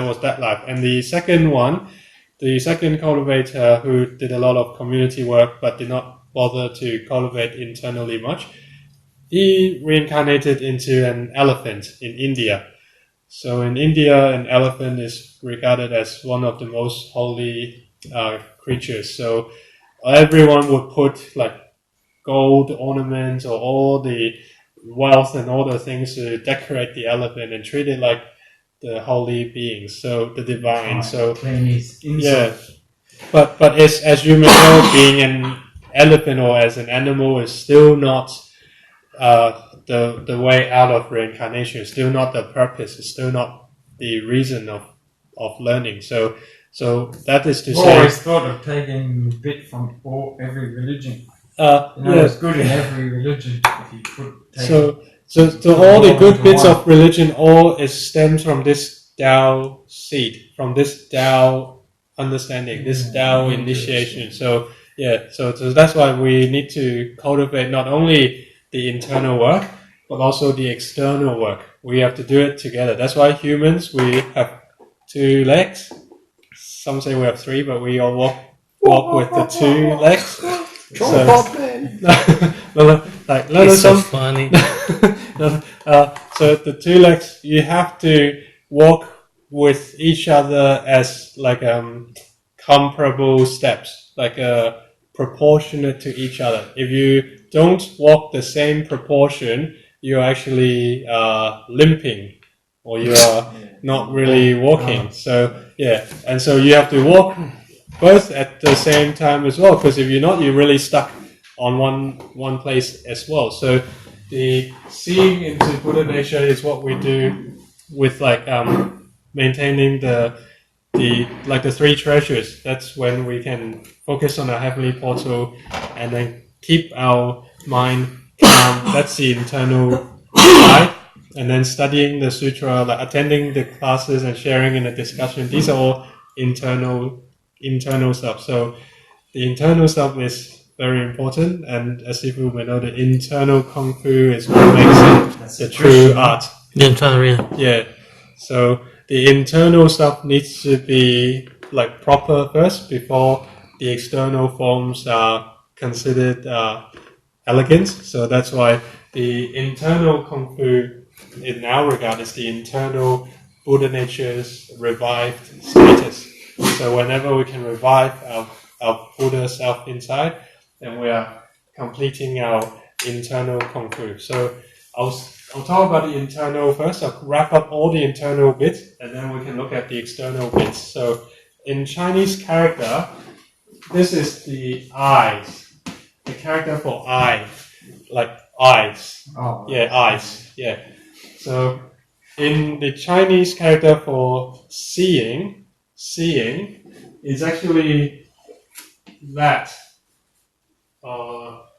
was that life. And the second cultivator who did a lot of community work but did not bother to cultivate internally much, he reincarnated into an elephant in India. So in India, an elephant is regarded as one of the most holy creatures. So everyone would put like gold ornaments or all the wealth and all the things to decorate the elephant and treat it like the holy beings, so the divine. So clean his yeah, inside. but as you may know, being an elephant or as an animal is still not the way out of reincarnation. It's still not the purpose. It's still not the reason of learning. So that is to I've say. always thought of taking a bit from every religion. It's good in every religion if you could take So all the good bits of religion all stems from this Tao seed, from this Tao understanding, this Tao initiation. So that's why we need to cultivate not only the internal work, but also the external work. We have to do it together. That's why humans, we have 2 legs. Some say we have 3, but we all walk with the 2 legs. It's so funny. So the 2 legs, you have to walk with each other as like comparable steps, like proportionate to each other. If you don't walk the same proportion, you're actually limping, or you are not really walking. So and so you have to walk both at the same time as well, because if you're not, you're really stuck on one place as well. So the seeing into Buddha nature is what we do with like maintaining the 3 treasures. That's when we can focus on our heavenly portal and then keep our mind calm. That's the internal side. And then studying the sutra, like attending the classes and sharing in the discussion. These are all internal stuff. So the internal stuff is very important, and as if you may know, the internal kung fu is what makes it the true art. The internal, yeah. So the internal stuff needs to be like proper first before the external forms are considered elegant. So that's why the internal kung fu in our regard is the internal Buddha nature's revived status. So whenever we can revive our Buddha self inside, then we are completing our internal kung fu. So I'll talk about the internal first. I'll wrap up all the internal bits, and then we can look at the external bits. So in Chinese character, this is the eyes. The character for eye, like eyes. Oh. Yeah, eyes. Yeah. So in the Chinese character for seeing is actually that.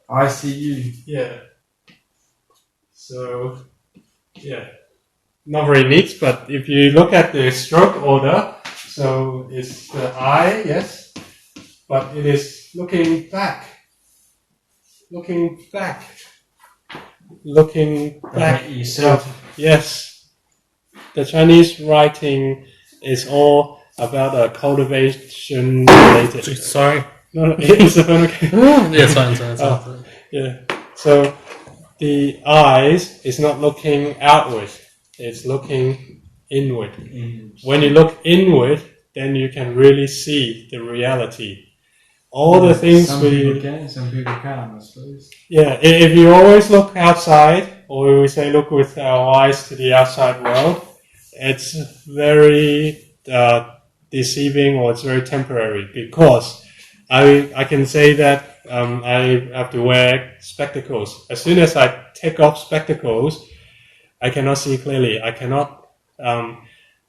I see you. Yeah. So, yeah. Not very neat, but if you look at the stroke order, so it's the eye, yes, but it is looking back. Looking back. At yourself. Yes. The Chinese writing is all about a cultivation related. Sorry. No, it's the phone okay? Yeah, it's fine. Yeah. So the eyes is not looking outward; it's looking inward. When you look inward, then you can really see the reality. All the things some people can, some people can't, I suppose. Yeah, if you always look outside, or we say look with our eyes to the outside world, it's very deceiving, or it's very temporary, because I can say that I have to wear spectacles. As soon as I take off spectacles, I cannot see clearly. I cannot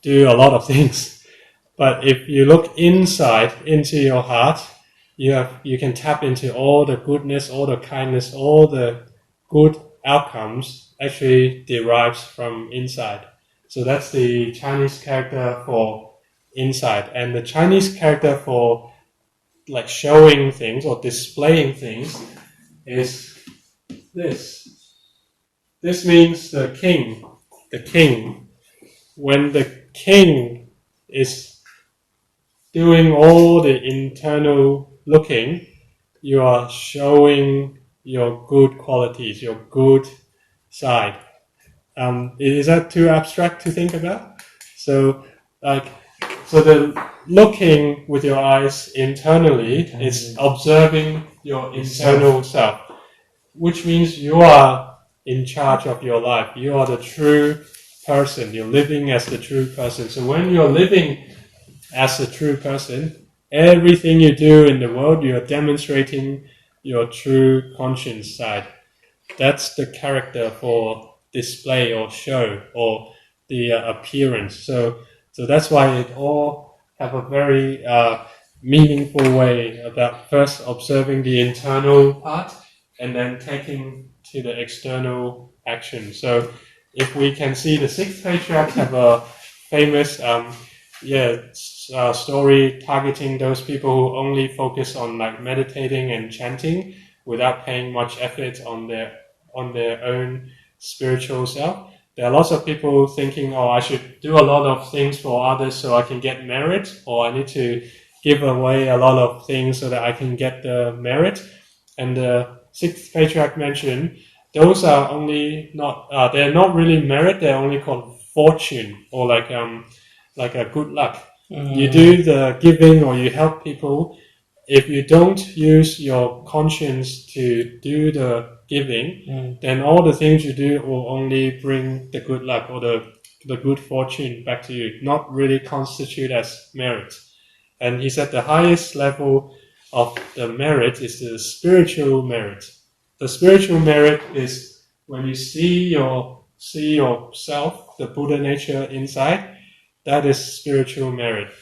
do a lot of things. But if you look inside into your heart, you can tap into all the goodness, all the kindness, all the good outcomes actually derives from inside. So that's the Chinese character for inside, and the Chinese character for like showing things or displaying things is this. This means the king. The king. When the king is doing all the internal looking, you are showing your good qualities, your good side. Is that too abstract to think about? So, so the looking with your eyes internally is observing your internal self, which means you are in charge of your life. You are the true person. You're living as the true person. So when you're living as a true person, everything you do in the world, you're demonstrating your true conscience side. That's the character for display or show or the appearance. So that's why it all have a very meaningful way about first observing the internal part and then taking to the external action. So if we can see the sixth patriarch have a famous story targeting those people who only focus on like meditating and chanting without paying much effort on their own spiritual self. There are lots of people thinking, oh, I should do a lot of things for others so I can get merit, or I need to give away a lot of things so that I can get the merit. And the sixth patriarch mentioned, those are only not, they're not really merit, they're only called fortune, or like a good luck. You do the giving or you help people. If you don't use your conscience to do the giving, then all the things you do will only bring the good luck or the good fortune back to you, not really constitute as merit. And he said the highest level of the merit is the spiritual merit. The spiritual merit is when you see yourself, the Buddha nature inside. That is spiritual merit.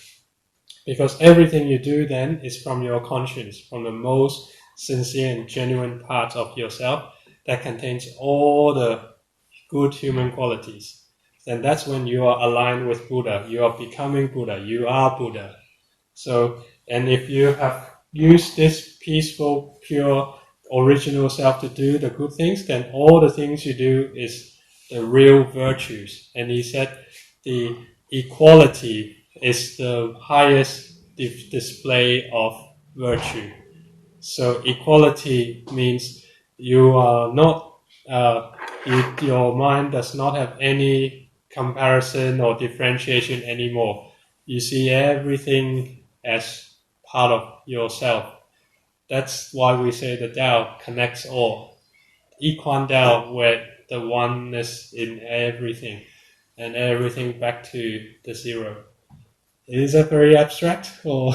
Because everything you do then is from your conscience, from the most sincere and genuine part of yourself that contains all the good human qualities. Then that's when you are aligned with Buddha. You are becoming Buddha. You are Buddha. So, and if you have used this peaceful, pure, original self to do the good things, then all the things you do is the real virtues. And he said the equality is the highest display of virtue. So equality means you are not, your mind does not have any comparison or differentiation anymore. You see everything as part of yourself. That's why we say the Tao connects all. I-Kuan Tao, where the oneness in everything, and everything back to the zero. Is that very abstract? Or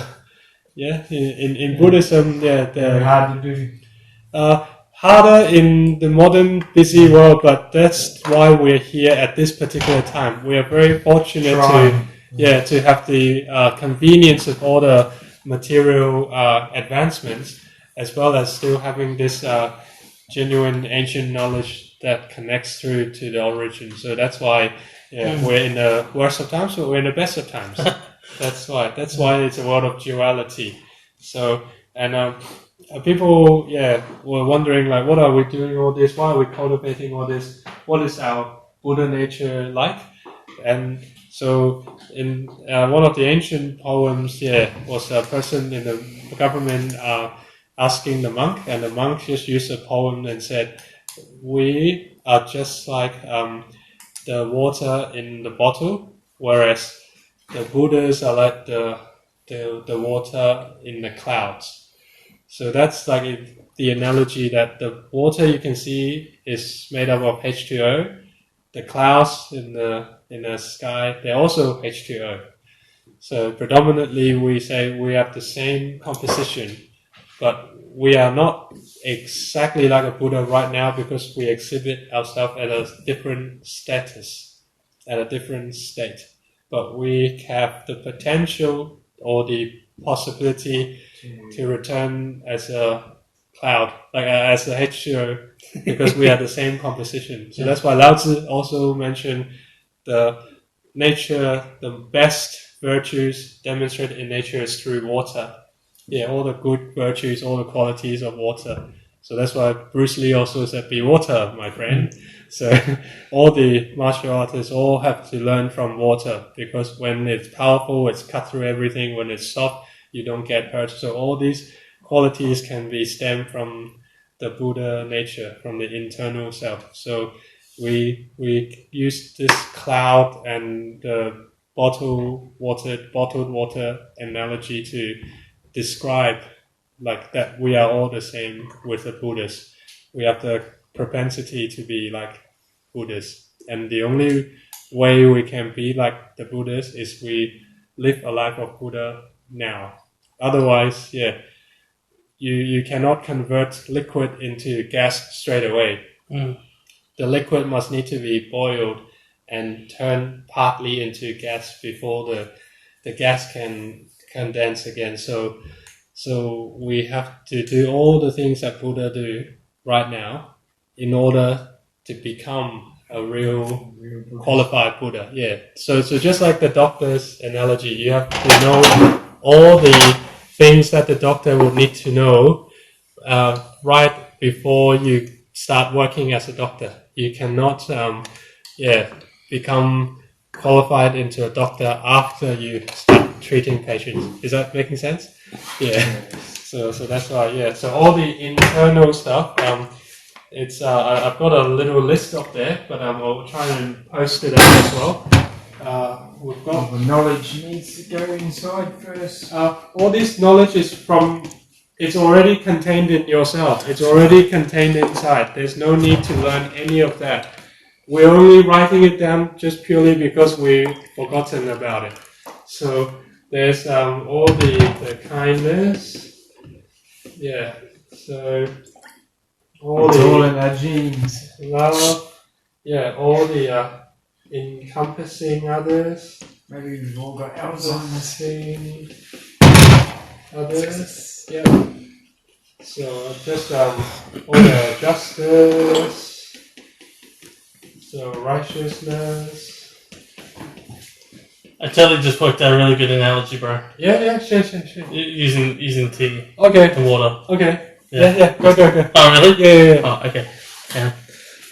yeah, in Buddhism, Very hard to do. Harder in the modern busy world, but that's why we're here at this particular time. We are very fortunate to have the convenience of all the material advancements, as well as still having this genuine ancient knowledge that connects through to the origin. So that's why we're in the worst of times, but we're in the best of times. That's why it's a world of duality. So, and people, were wondering, like, what are we doing all this? Why are we cultivating all this? What is our Buddha nature like? And so, in one of the ancient poems, was a person in the government asking the monk, and the monk just used a poem and said, "We are just like the water in the bottle, whereas the Buddhas are like the water in the clouds." So that's like the analogy that the water you can see is made up of H2O. The clouds in the sky, they're also H2O. So predominantly we say we have the same composition, but we are not exactly like a Buddha right now because we exhibit ourselves at a different status, at a different state. But we have the potential or the possibility to return as a cloud, like as a H2O, because we have the same composition. So that's why Lao Tzu also mentioned the nature, the best virtues demonstrated in nature is through water. Yeah, all the good virtues, all the qualities of water. So that's why Bruce Lee also said, "Be water, my friend." So all the martial artists all have to learn from water, because when it's powerful, it's cut through everything. When it's soft, you don't get hurt. So all these qualities can be stemmed from the Buddha nature, from the internal self. So we use this cloud and the bottled water analogy to describe like that we are all the same with the Buddhists. We have the propensity to be like Buddhists, and the only way we can be like the Buddhists is we live a life of Buddha now. Otherwise, you cannot convert liquid into gas straight away. The liquid must need to be boiled and turned partly into gas before the gas can condense again. So we have to do all the things that Buddha do right now in order to become a real qualified Buddha. Yeah. So just like the doctor's analogy, you have to know all the things that the doctor would need to know right before you start working as a doctor. You cannot become qualified into a doctor after you start treating patients. Is that making sense? Yeah. So that's why. Yeah. So all the internal stuff. It's I've got a little list up there, but I'll try and post it out as well. We've got The knowledge needs to go inside first. all this knowledge is from. It's already contained in yourself. It's already contained inside. There's no need to learn any of that. We're only writing it down just purely because we've forgotten about it. So there's all the kindness. Yeah. So all It's all the in our genes. love. Yeah. All the encompassing others. Maybe we've all got Alzheimer's. Encompassing others. Yeah. So just all the justice. So righteousness. I totally just worked out a really good analogy, bro. Yeah, sure. Using tea Okay. and water. Okay. Yeah. Yeah. Go. Oh, really? Yeah. Oh, okay. Yeah.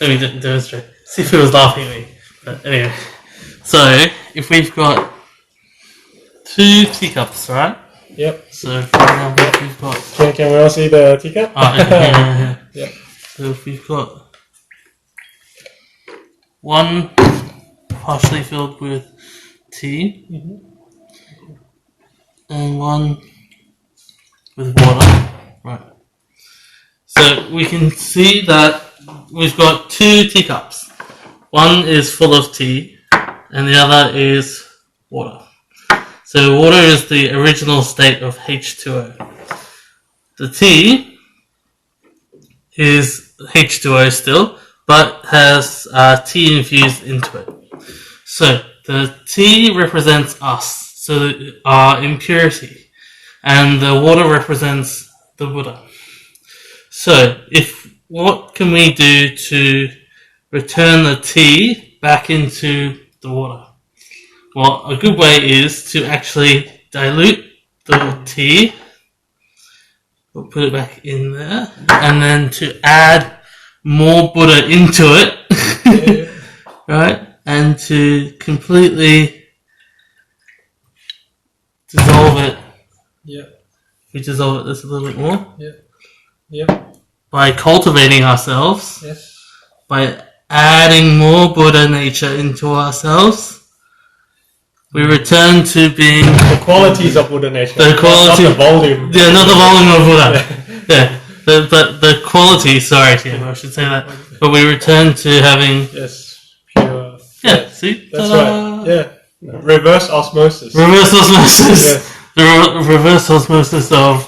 Let me demonstrate. See if it was laughing at me. But anyway. So, if we've got 2 teacups, right? Yep. So, for example, if we've got... Can we all see the teacup? yeah. Yep. So, if we've got one partially filled with tea and one with water, right? So, we can see that we've got 2 teacups. One is full of tea and the other is water. So water is the original state of H2O. The tea is H2O still, but has tea infused into it. So the tea represents us, so our impurity, and the water represents the Buddha. So what can we do to return the tea back into the water? Well, a good way is to actually dilute the tea. We'll put it back in there. And then to add more Buddha into it. Right? And to completely dissolve it. Yeah. We dissolve it just a little bit more. Yep. By cultivating ourselves. Yes. By adding more Buddha nature into ourselves. We return to being... The qualities of Buddha nature. The quality... Not the volume. Yeah, not the volume of Buddha. Yeah. But the quality, sorry, I should say that. But we return to having... Yes. Pure. Yeah, see? That's Ta-da! right. Yeah. Reverse osmosis. Reverse osmosis. Yes. The reverse osmosis of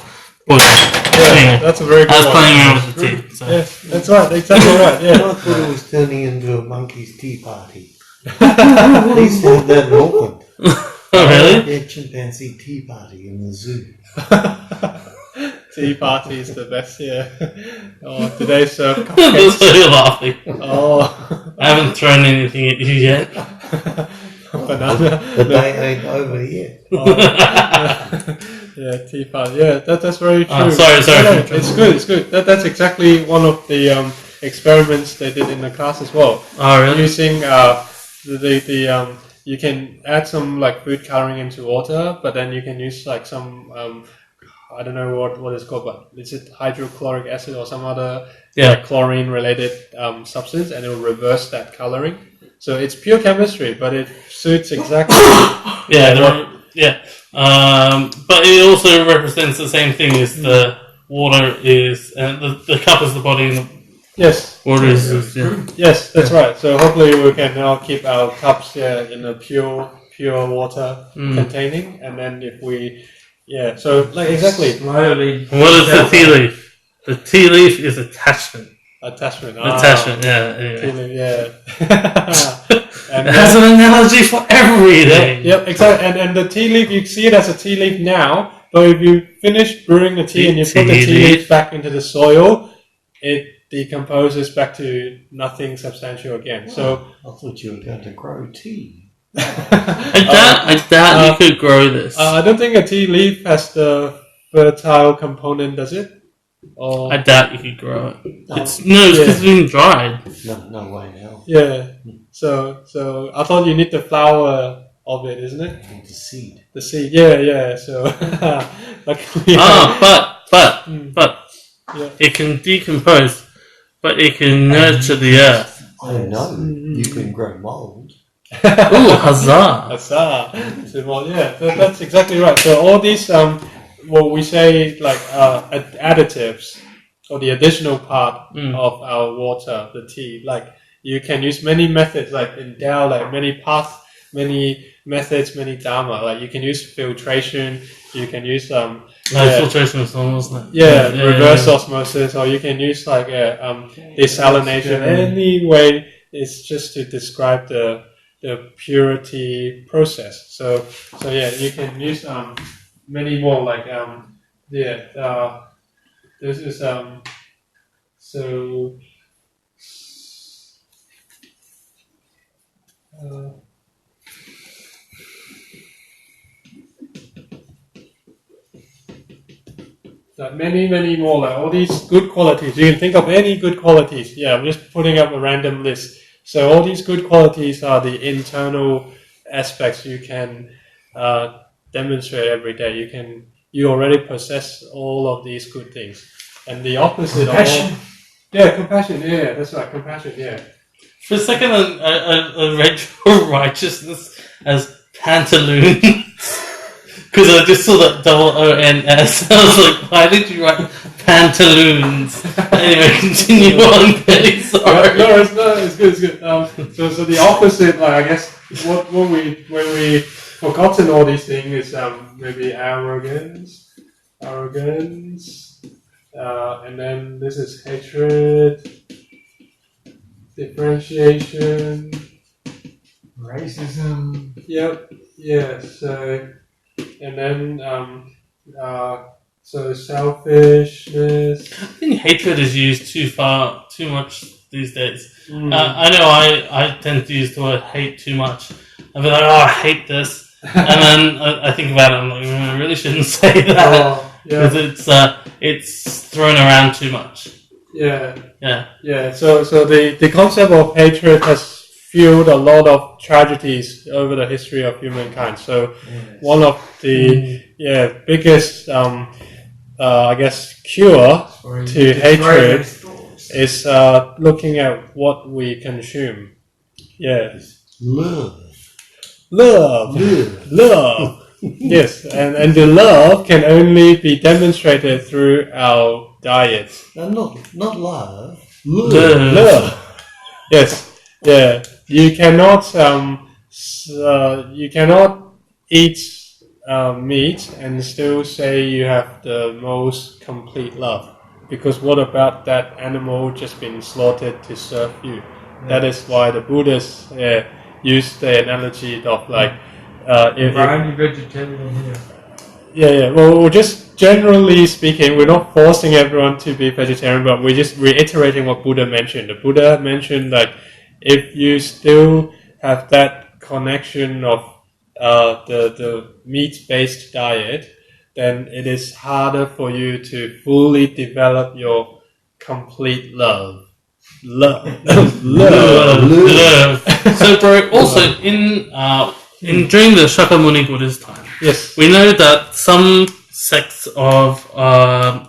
Buddha. Yeah, Anyway, that's a very good I was one. playing around with the tea. So. Yes, that's right. Exactly right. I Yeah. thought it was turning into a monkey's tea party. They used to have that in Auckland. Oh, really? Yeah, chimpanzee tea party in the zoo. Tea party is the best. Yeah. Oh, do they serve That's cupcakes? why you're laughing. Oh. I haven't thrown anything at you yet. Banana. The day ain't over yet. Oh. Yeah, tea part. Yeah, that's very true. Oh, sorry. No, it's good. It's good. That's exactly one of the experiments they did in the class as well. Oh, really? Using you can add some like food coloring into water, but then you can use like some I don't know what it's called, but is it hydrochloric acid or some other chlorine related substance, and it will reverse that coloring. So it's pure chemistry, but it suits exactly. But it also represents the same thing as the water is, and the cup is the body, and the Yes. water is. Yes, that's right. So hopefully we can now keep our cups in a pure water containing, and then if we, so like exactly. Slowly. What is the tea leaf? The tea leaf is attachment. Attachment. Tea leaf, yeah. And it has an analogy for everything. Yep, exactly. And the tea leaf, you see it as a tea leaf now, but if you finish brewing the tea and you put the tea leaf back into the soil, it decomposes back to nothing substantial again. So I thought you were going to grow tea. I doubt you could grow this. I don't think a tea leaf has the fertile component, does it? Or I doubt you could grow it. No. It's because it's been dried. No way in hell. Yeah. So I thought you need the flower of it, isn't it? I need the seed. The seed. Yeah. So luckily. But it can decompose, but it can nurture the earth. I know. You can grow mold. Ooh, huzzah! So, well, that's exactly right. So all these what we say like additives or the additional part of our water, the tea, like you can use many methods, like in Tao, like many paths, many methods, many dharma. Like you can use filtration, you can use filtration is almost like reverse osmosis, or you can use like desalination. Anyway, it's just to describe the purity process. So you can use many more like this is like many more, like all these good qualities. You can think of any good qualities. Yeah, I'm just putting up a random list. So all these good qualities are the internal aspects you can demonstrate every day. You already possess all of these good things. And the opposite Compassion. Compassion. Yeah, that's right. Compassion. Yeah. For a second, I read your righteousness as pantaloon. Because I just saw that ONS. I was like, why did you write pantaloons? Anyway, continue on. Very sorry. No, it's good. So the opposite, like I guess, when we forgotten all these things is maybe arrogance, and then this is hatred, differentiation, racism. Yep. Yeah. So, and then so selfishness. I think hatred is used too much these days. I know I tend to use the word hate too much. I'll be like, oh, I hate this. And then I think about it, I'm like, I really shouldn't say that. Because it's thrown around too much. Yeah. Yeah. So the concept of hatred has fueled a lot of tragedies over the history of humankind. So one of the biggest I guess cure to hatred is looking at what we consume. Yes. Love. Yes, and the love can only be demonstrated through our diet. No, not love. Love. Yes. Yeah. You cannot eat meat and still say you have the most complete love, because what about that animal just being slaughtered to serve you? Yeah. That is why the Buddhists use the analogy of like We're only vegetarian here. Yeah. Well, just generally speaking, we're not forcing everyone to be vegetarian, but we're just reiterating what Buddha mentioned. The Buddha mentioned like if you still have that connection of the meat-based diet, then it is harder for you to fully develop your complete love. Love. So, bro, also in during the Shakyamuni Buddha's time, Yes. we know that some sects of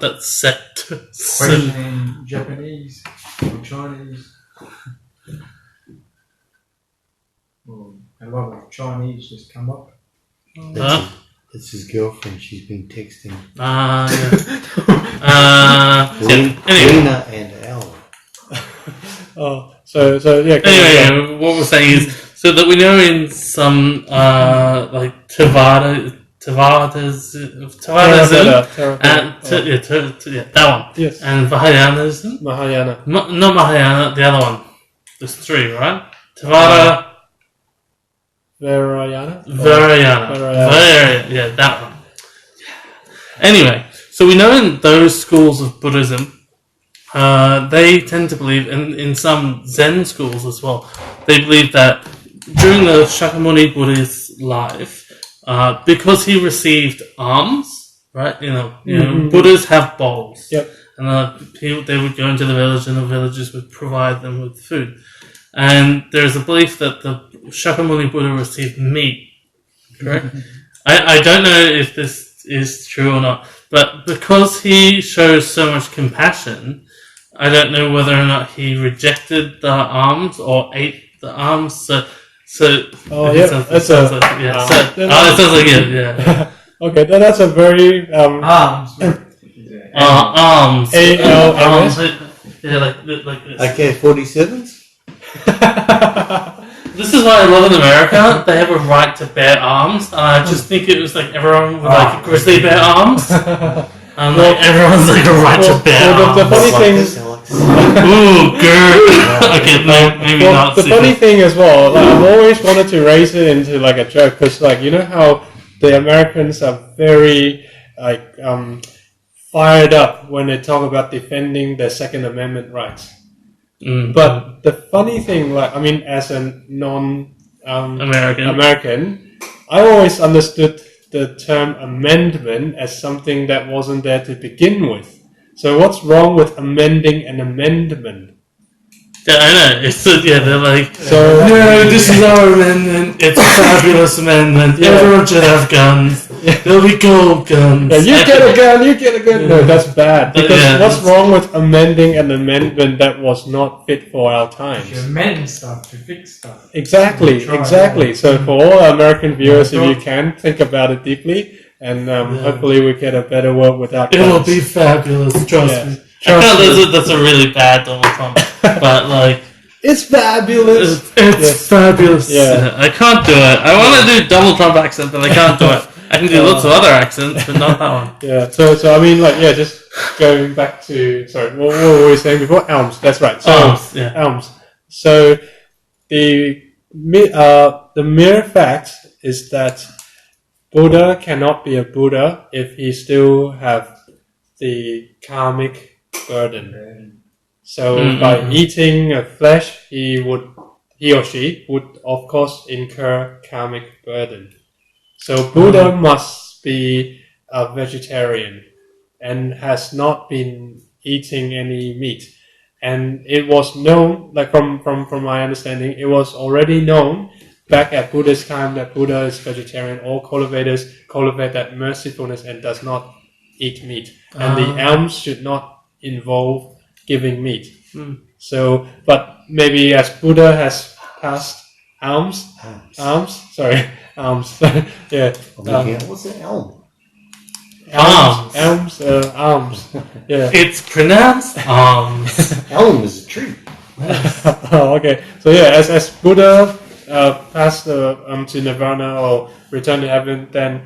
that sect. Question in Japanese or Chinese. Well, a lot of Chinese just come up. That's his girlfriend. She's been texting. Anyway. Lena and Al. Oh, so yeah. Anyway, what we're saying is, so that we know in some like Theravadism, and that one, Yes. and Mahayanaism, Mahayana. not Mahayana, the other one. There's three, right? Theravada, Vajrayana. Vajrayana, yeah, that one. Anyway, so we know in those schools of Buddhism, they tend to believe, and in some Zen schools as well, they believe that during the Shakyamuni Buddha's life, because he received alms, right? You know, Buddhas have bowls. Yep. And they would go into the village, and the villagers would provide them with food. And there's a belief that the Shakyamuni Buddha received meat. Correct? I don't know if this is true or not, but because he shows so much compassion, I don't know whether or not he rejected the alms or ate the alms. So It sounds like yeah. Okay, that's a very Arms. Alms. ALMS? Yeah, like this. AK-47s? This is why I love in America, they have a right to bear arms, and I just think it was like everyone with like grizzly bear arms. And like everyone's like a right to bear arms. The funny thing. Ooh, girl. Okay, maybe not. The funny thing as well, like, I've always wanted to raise it into like a joke, because like you know how the Americans are very like fired up when they talk about defending the Second Amendment rights. But the funny thing, like I mean, as a non-American, I always understood the term amendment as something that wasn't there to begin with. So what's wrong with amending an amendment? Yeah, I know. It's they're like, so no, this is our amendment. It's a fabulous amendment. Yeah. Everyone should have guns. There'll be gold guns. Yeah, you get a gun, you get a gun. No, that's bad. Because what's wrong with amending an amendment that was not fit for our times? To amend stuff, to fix stuff. Exactly. So for all our American viewers, if you can, think about it deeply, and hopefully we get a better world without guns. It will be fabulous, trust me. That's a really bad Donald Trump, but like... It's fabulous! It's fabulous. Yeah. I can't do it. I want to do Donald Trump accent, but I can't do it. I can do lots of other accents, but not that one. Yeah, so I mean, like, yeah, just going back to, sorry, what were we saying before? Alms, that's right. So, alms. So, the mere fact is that Buddha cannot be a Buddha if he still have the karmic burden. So, by eating flesh, he or she would, of course, incur karmic burden. So Buddha must be a vegetarian and has not been eating any meat. And it was known, like from my understanding, it was already known back at Buddha's time that Buddha is vegetarian. All cultivators cultivate that mercifulness and does not eat meat. And the alms should not involve giving meat. So, but maybe as Buddha has passed alms. Yeah. What's an elm? Alms. Yeah. It's pronounced alms. Elm is a tree. Oh, okay. So yeah, as Buddha passed to Nirvana or returned to heaven, then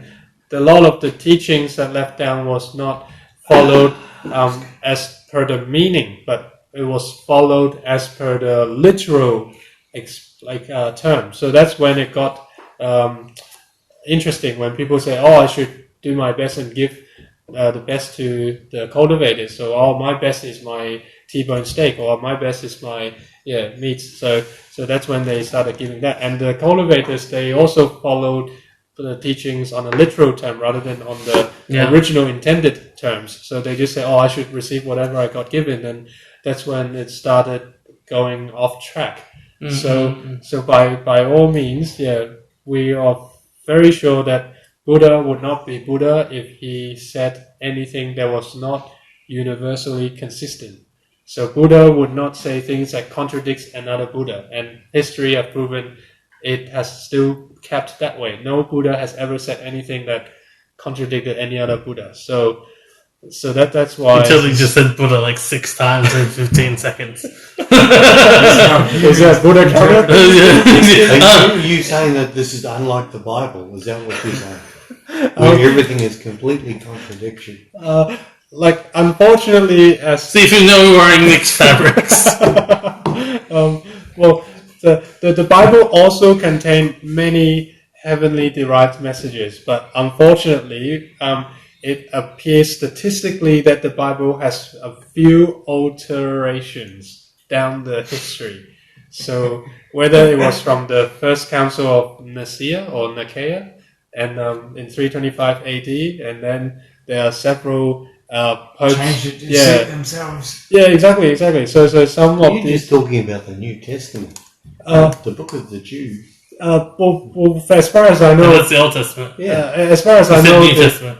a lot of the teachings that left down was not followed as per the meaning, but it was followed as per the literal term. So that's when it got interesting, when people say, "Oh, I should do my best and give the best to the cultivators." So, "Oh, my best is my T-bone steak," or "My best is my meat." So that's when they started giving that. And the cultivators, they also followed the teachings on a literal term rather than on the Yeah. original intended terms. So they just say, "Oh, I should receive whatever I got given," and that's when it started going off track. So by all means, we are very sure that Buddha would not be Buddha if he said anything that was not universally consistent. So Buddha would not say things that contradicts another Buddha, and history have proven it has still kept that way. No Buddha has ever said anything that contradicted any other Buddha. So that's why. Until he just said Buddha like 6 times in 15 seconds. Is that Buddha counted? Are you saying that this is unlike the Bible? Is that what you're saying? Where everything is completely contradiction. Like, unfortunately, as See if you know we're wearing mixed fabrics. well, the Bible also contained many heavenly derived messages, but unfortunately, it appears statistically that the Bible has a few alterations down the history. So whether it was from the first council of Nicaea or Nicaea, and in 325 AD, and then there are several popes. Change it to suit themselves. Yeah, exactly. So some of You're these. just talking about the New Testament, the book of the Jews. Well, as far as I know, That's the Old Testament. as far as I It's the know, New Testament.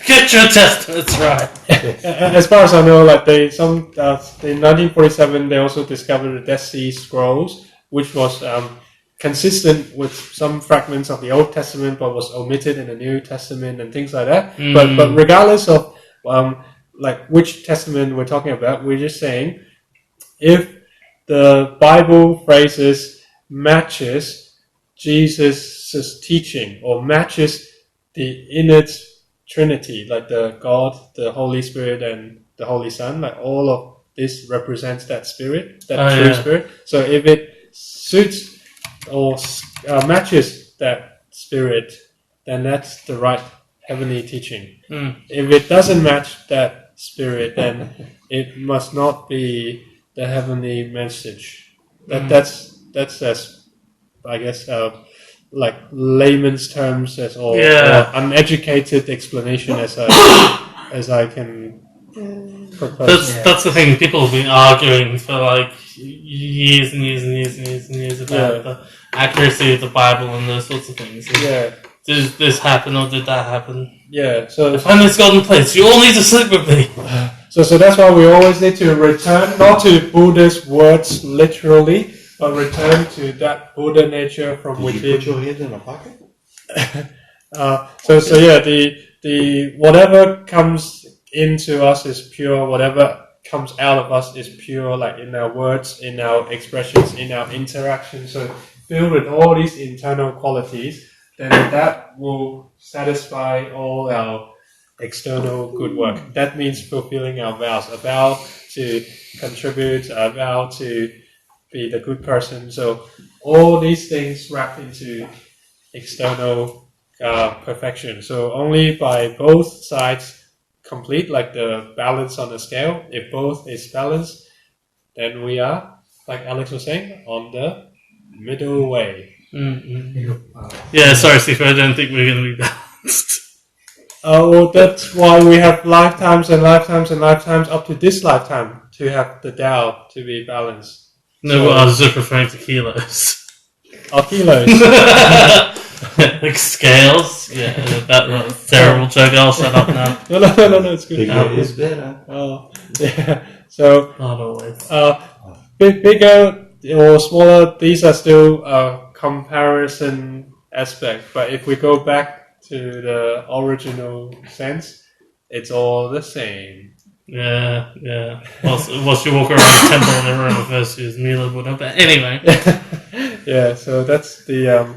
Get your testaments right. as far as I know, like in 1947, they also discovered the Dead Sea Scrolls, which was consistent with some fragments of the Old Testament, but was omitted in the New Testament and things like that. But regardless of like which testament we're talking about, we're just saying if the Bible phrases matches Jesus' teaching or matches the innate Trinity, like the God, the Holy Spirit, and the Holy Son, like all of this represents that spirit, that true spirit. So if it suits or matches that spirit, then that's the right heavenly teaching. If it doesn't match that spirit, then it must not be the heavenly message. That's as I guess like layman's terms or uneducated explanation as I can propose. That's the thing. People have been arguing for like years and years and years and years and years about the accuracy of the Bible and those sorts of things. And did this happen or did that happen? Yeah. So I find this golden place. You all need to sleep with me. So that's why we always need to return not to Buddha's words literally, but return to that Buddha nature from Did within. you put your head in a bucket? The whatever comes into us is pure. Whatever comes out of us is pure. Like in our words, in our expressions, in our interactions. So filled with all these internal qualities, then that will satisfy all our external good work. That means fulfilling our vows. A vow to contribute. A vow to be the good person. So all these things wrap into external perfection. So only by both sides complete, like the balance on the scale, if both is balanced, then we are, like Alex was saying, on the middle way. Yeah, sorry, Steve, I don't think we're going to be balanced. Well, that's why we have lifetimes and lifetimes and lifetimes up to this lifetime to have the Tao to be balanced. No, well, I was just referring to kilos. Oh, kilos. Like scales? Yeah, that was a terrible joke. I'll shut up now. No, it's good. Bigger is better. Oh, yeah. So, Not always. bigger or smaller, these are still a comparison aspect. But if we go back to the original sense, it's all the same. Yeah. Whilst you walk around the temple and everyone refers to as Mila Buddha. But anyway. Yeah, so that's the,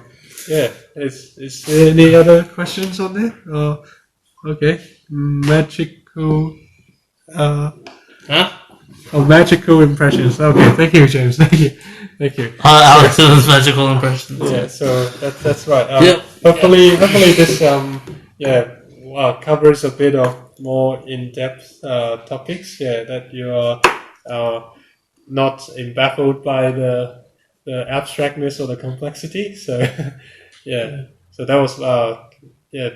Is there any other questions on there? Okay. Magical, magical impressions. Okay, thank you, James. Thank you. Alex's magical impressions. Yeah, so that's right. Yep. Hopefully this covers a bit of more in-depth topics. Yeah, that you are not baffled by the abstractness or the complexity. So yeah. So that was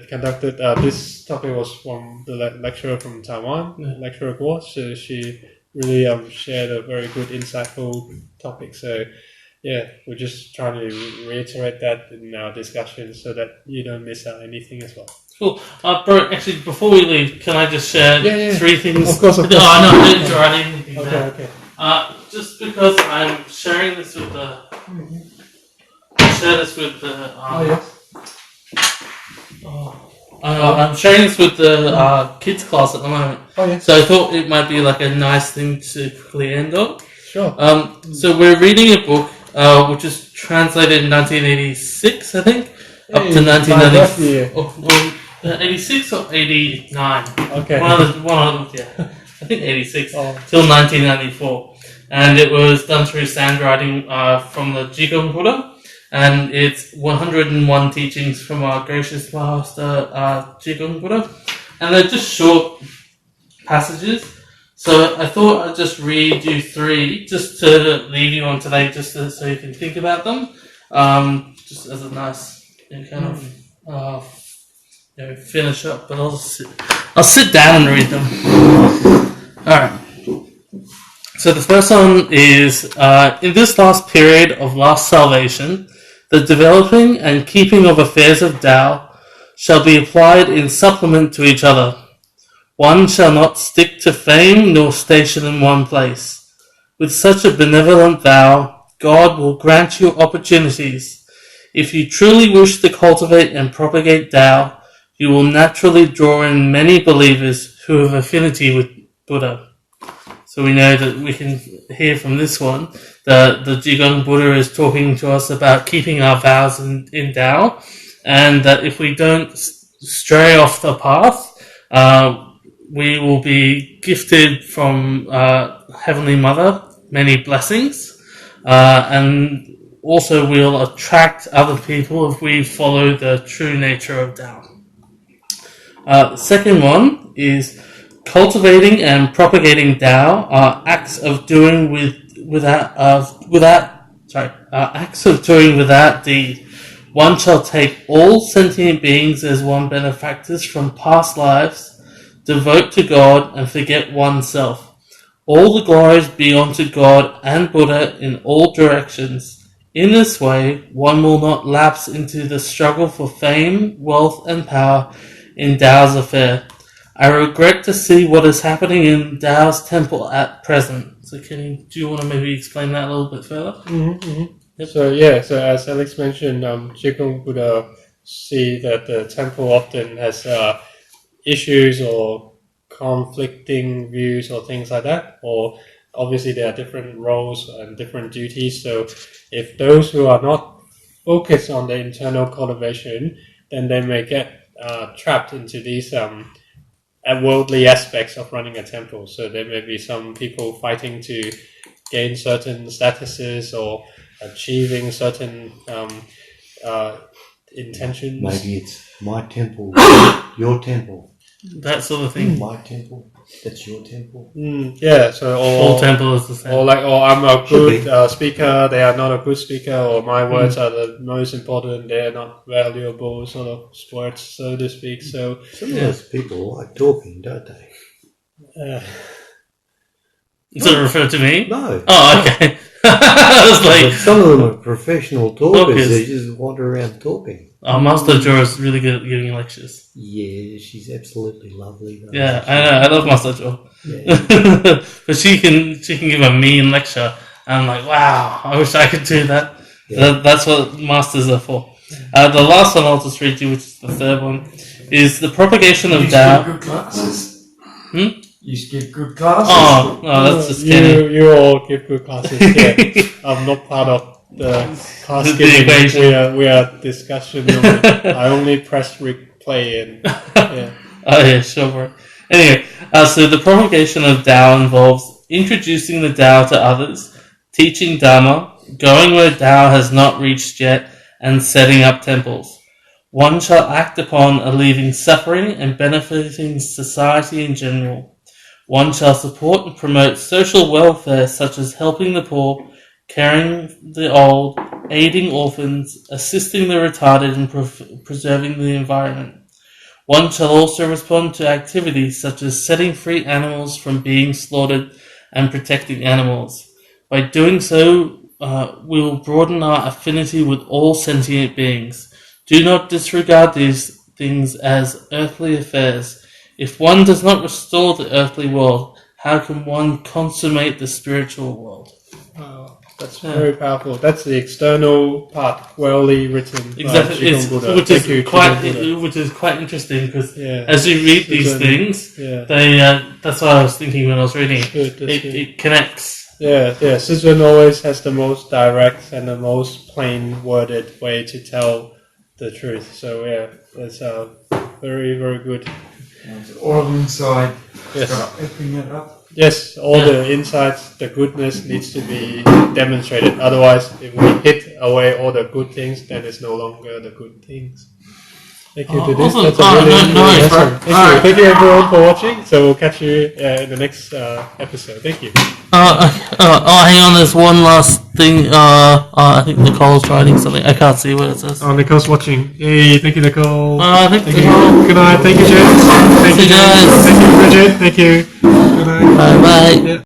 conducted. This topic was from the lecturer from Taiwan, lecturer Guo. So she really shared a very good, insightful topic. So yeah, we're just trying to reiterate that in our discussion so that you don't miss out anything as well. Cool. Bro, actually, before we leave, can I just share three things? Of course. Oh, no, I didn't write anything down. Okay. Just because I'm sharing this with the... I'm sharing this with the kids class at the moment. Oh, yes. So I thought it might be like a nice thing to quickly end on. Sure. So we're reading a book which was translated in 1986, I think, up to 1990. 86 or 89. Okay. One of them, yeah. I think 86 till 1994, and it was done through handwriting from the Jigong Buddha. And it's 101 teachings from our gracious master, Jigong Buddha. And they're just short passages. So I thought I'd just read you three, just to leave you on today, just so you can think about them. Just as a nice kind of finish up. But I'll sit down and read them. Alright. So the first one is, in this last period of last salvation, the developing and keeping of affairs of Tao shall be applied in supplement to each other. One shall not stick to fame nor station in one place. With such a benevolent vow, God will grant you opportunities. If you truly wish to cultivate and propagate Tao, you will naturally draw in many believers who have affinity with Buddha. So we know that we can hear from this one that the Jigong Buddha is talking to us about keeping our vows in Tao, and that if we don't stray off the path, we will be gifted from Heavenly Mother many blessings, and also we'll attract other people if we follow the true nature of Tao. The second one is cultivating and propagating Tao are acts of doing acts of doing without deed. One shall take all sentient beings as one benefactors from past lives, devote to God, and forget oneself. All the glories be unto God and Buddha in all directions. In this way, one will not lapse into the struggle for fame, wealth, and power in Tao's affair. I regret to see what is happening in Tao's temple at present. So, do you want to maybe explain that a little bit further? Yep. So as Alex mentioned, Jigong Buddha see that the temple often has issues or conflicting views or things like that, or obviously there are different roles and different duties. So if those who are not focused on the internal cultivation, then they may get trapped into these worldly aspects of running a temple. So there may be some people fighting to gain certain statuses or achieving certain intentions. Maybe it's my temple, your temple. That sort of thing. My temple, that's your temple. Yeah, so all temple is the same. Or I'm a good speaker, they are not a good speaker, or my words are the most important, they are not valuable sort of words, so to speak. So some of those people like talking, don't they? Does it refer to me? No. Oh, okay. I was like, some of them are professional talkers. They just wander around talking. Master Jo is really good at giving lectures. Yeah, she's absolutely lovely. Though. Yeah, I know. I love Master Jo. Yeah. But she can give a mean lecture. And I'm like, wow, I wish I could do that. Yeah. That's what masters are for. The last one I'll just read you, which is the third one, is the propagation of Tao. Good classes. You give good classes. Oh, no, that's just kidding. You all give good classes. Yeah. I'm not part of the class giving. We are discussion. I only press replay and yeah. Oh yeah, sure. Anyway, so the propagation of Tao involves introducing the Tao to others, teaching Dharma, going where Tao has not reached yet, and setting up temples. One shall act upon alleviating suffering and benefiting society in general. One shall support and promote social welfare such as helping the poor, caring the old, aiding orphans, assisting the retarded, and preserving the environment. One shall also respond to activities such as setting free animals from being slaughtered and protecting animals. By doing so, we will broaden our affinity with all sentient beings. Do not disregard these things as earthly affairs. If one does not restore the earthly world, how can one consummate the spiritual world? Wow, that's very powerful. That's the external part, wellly written. Exactly, which is quite interesting because as you read these things, that's what I was thinking when I was reading it. It connects. Yeah, Sichuan always has the most direct and the most plain worded way to tell the truth. So that's very, very good. All inside. Yes. Opening it up. Yes, all the insights, the goodness needs to be demonstrated. Otherwise, if we hit away all the good things, then it's no longer the good things. Thank you to this. Awesome. That's a really Nice, Thank you everyone for watching. So we'll catch you in the next episode. Thank you. Hang on, there's one last thing. I think Nicole's writing something. I can't see what it says. Oh, Nicole's watching. Hey, thank you, Nicole. Thank you. Good night. Thank you, James. Thank you, guys. Thank you, Bridget. Thank you. Good night. Bye. Yeah.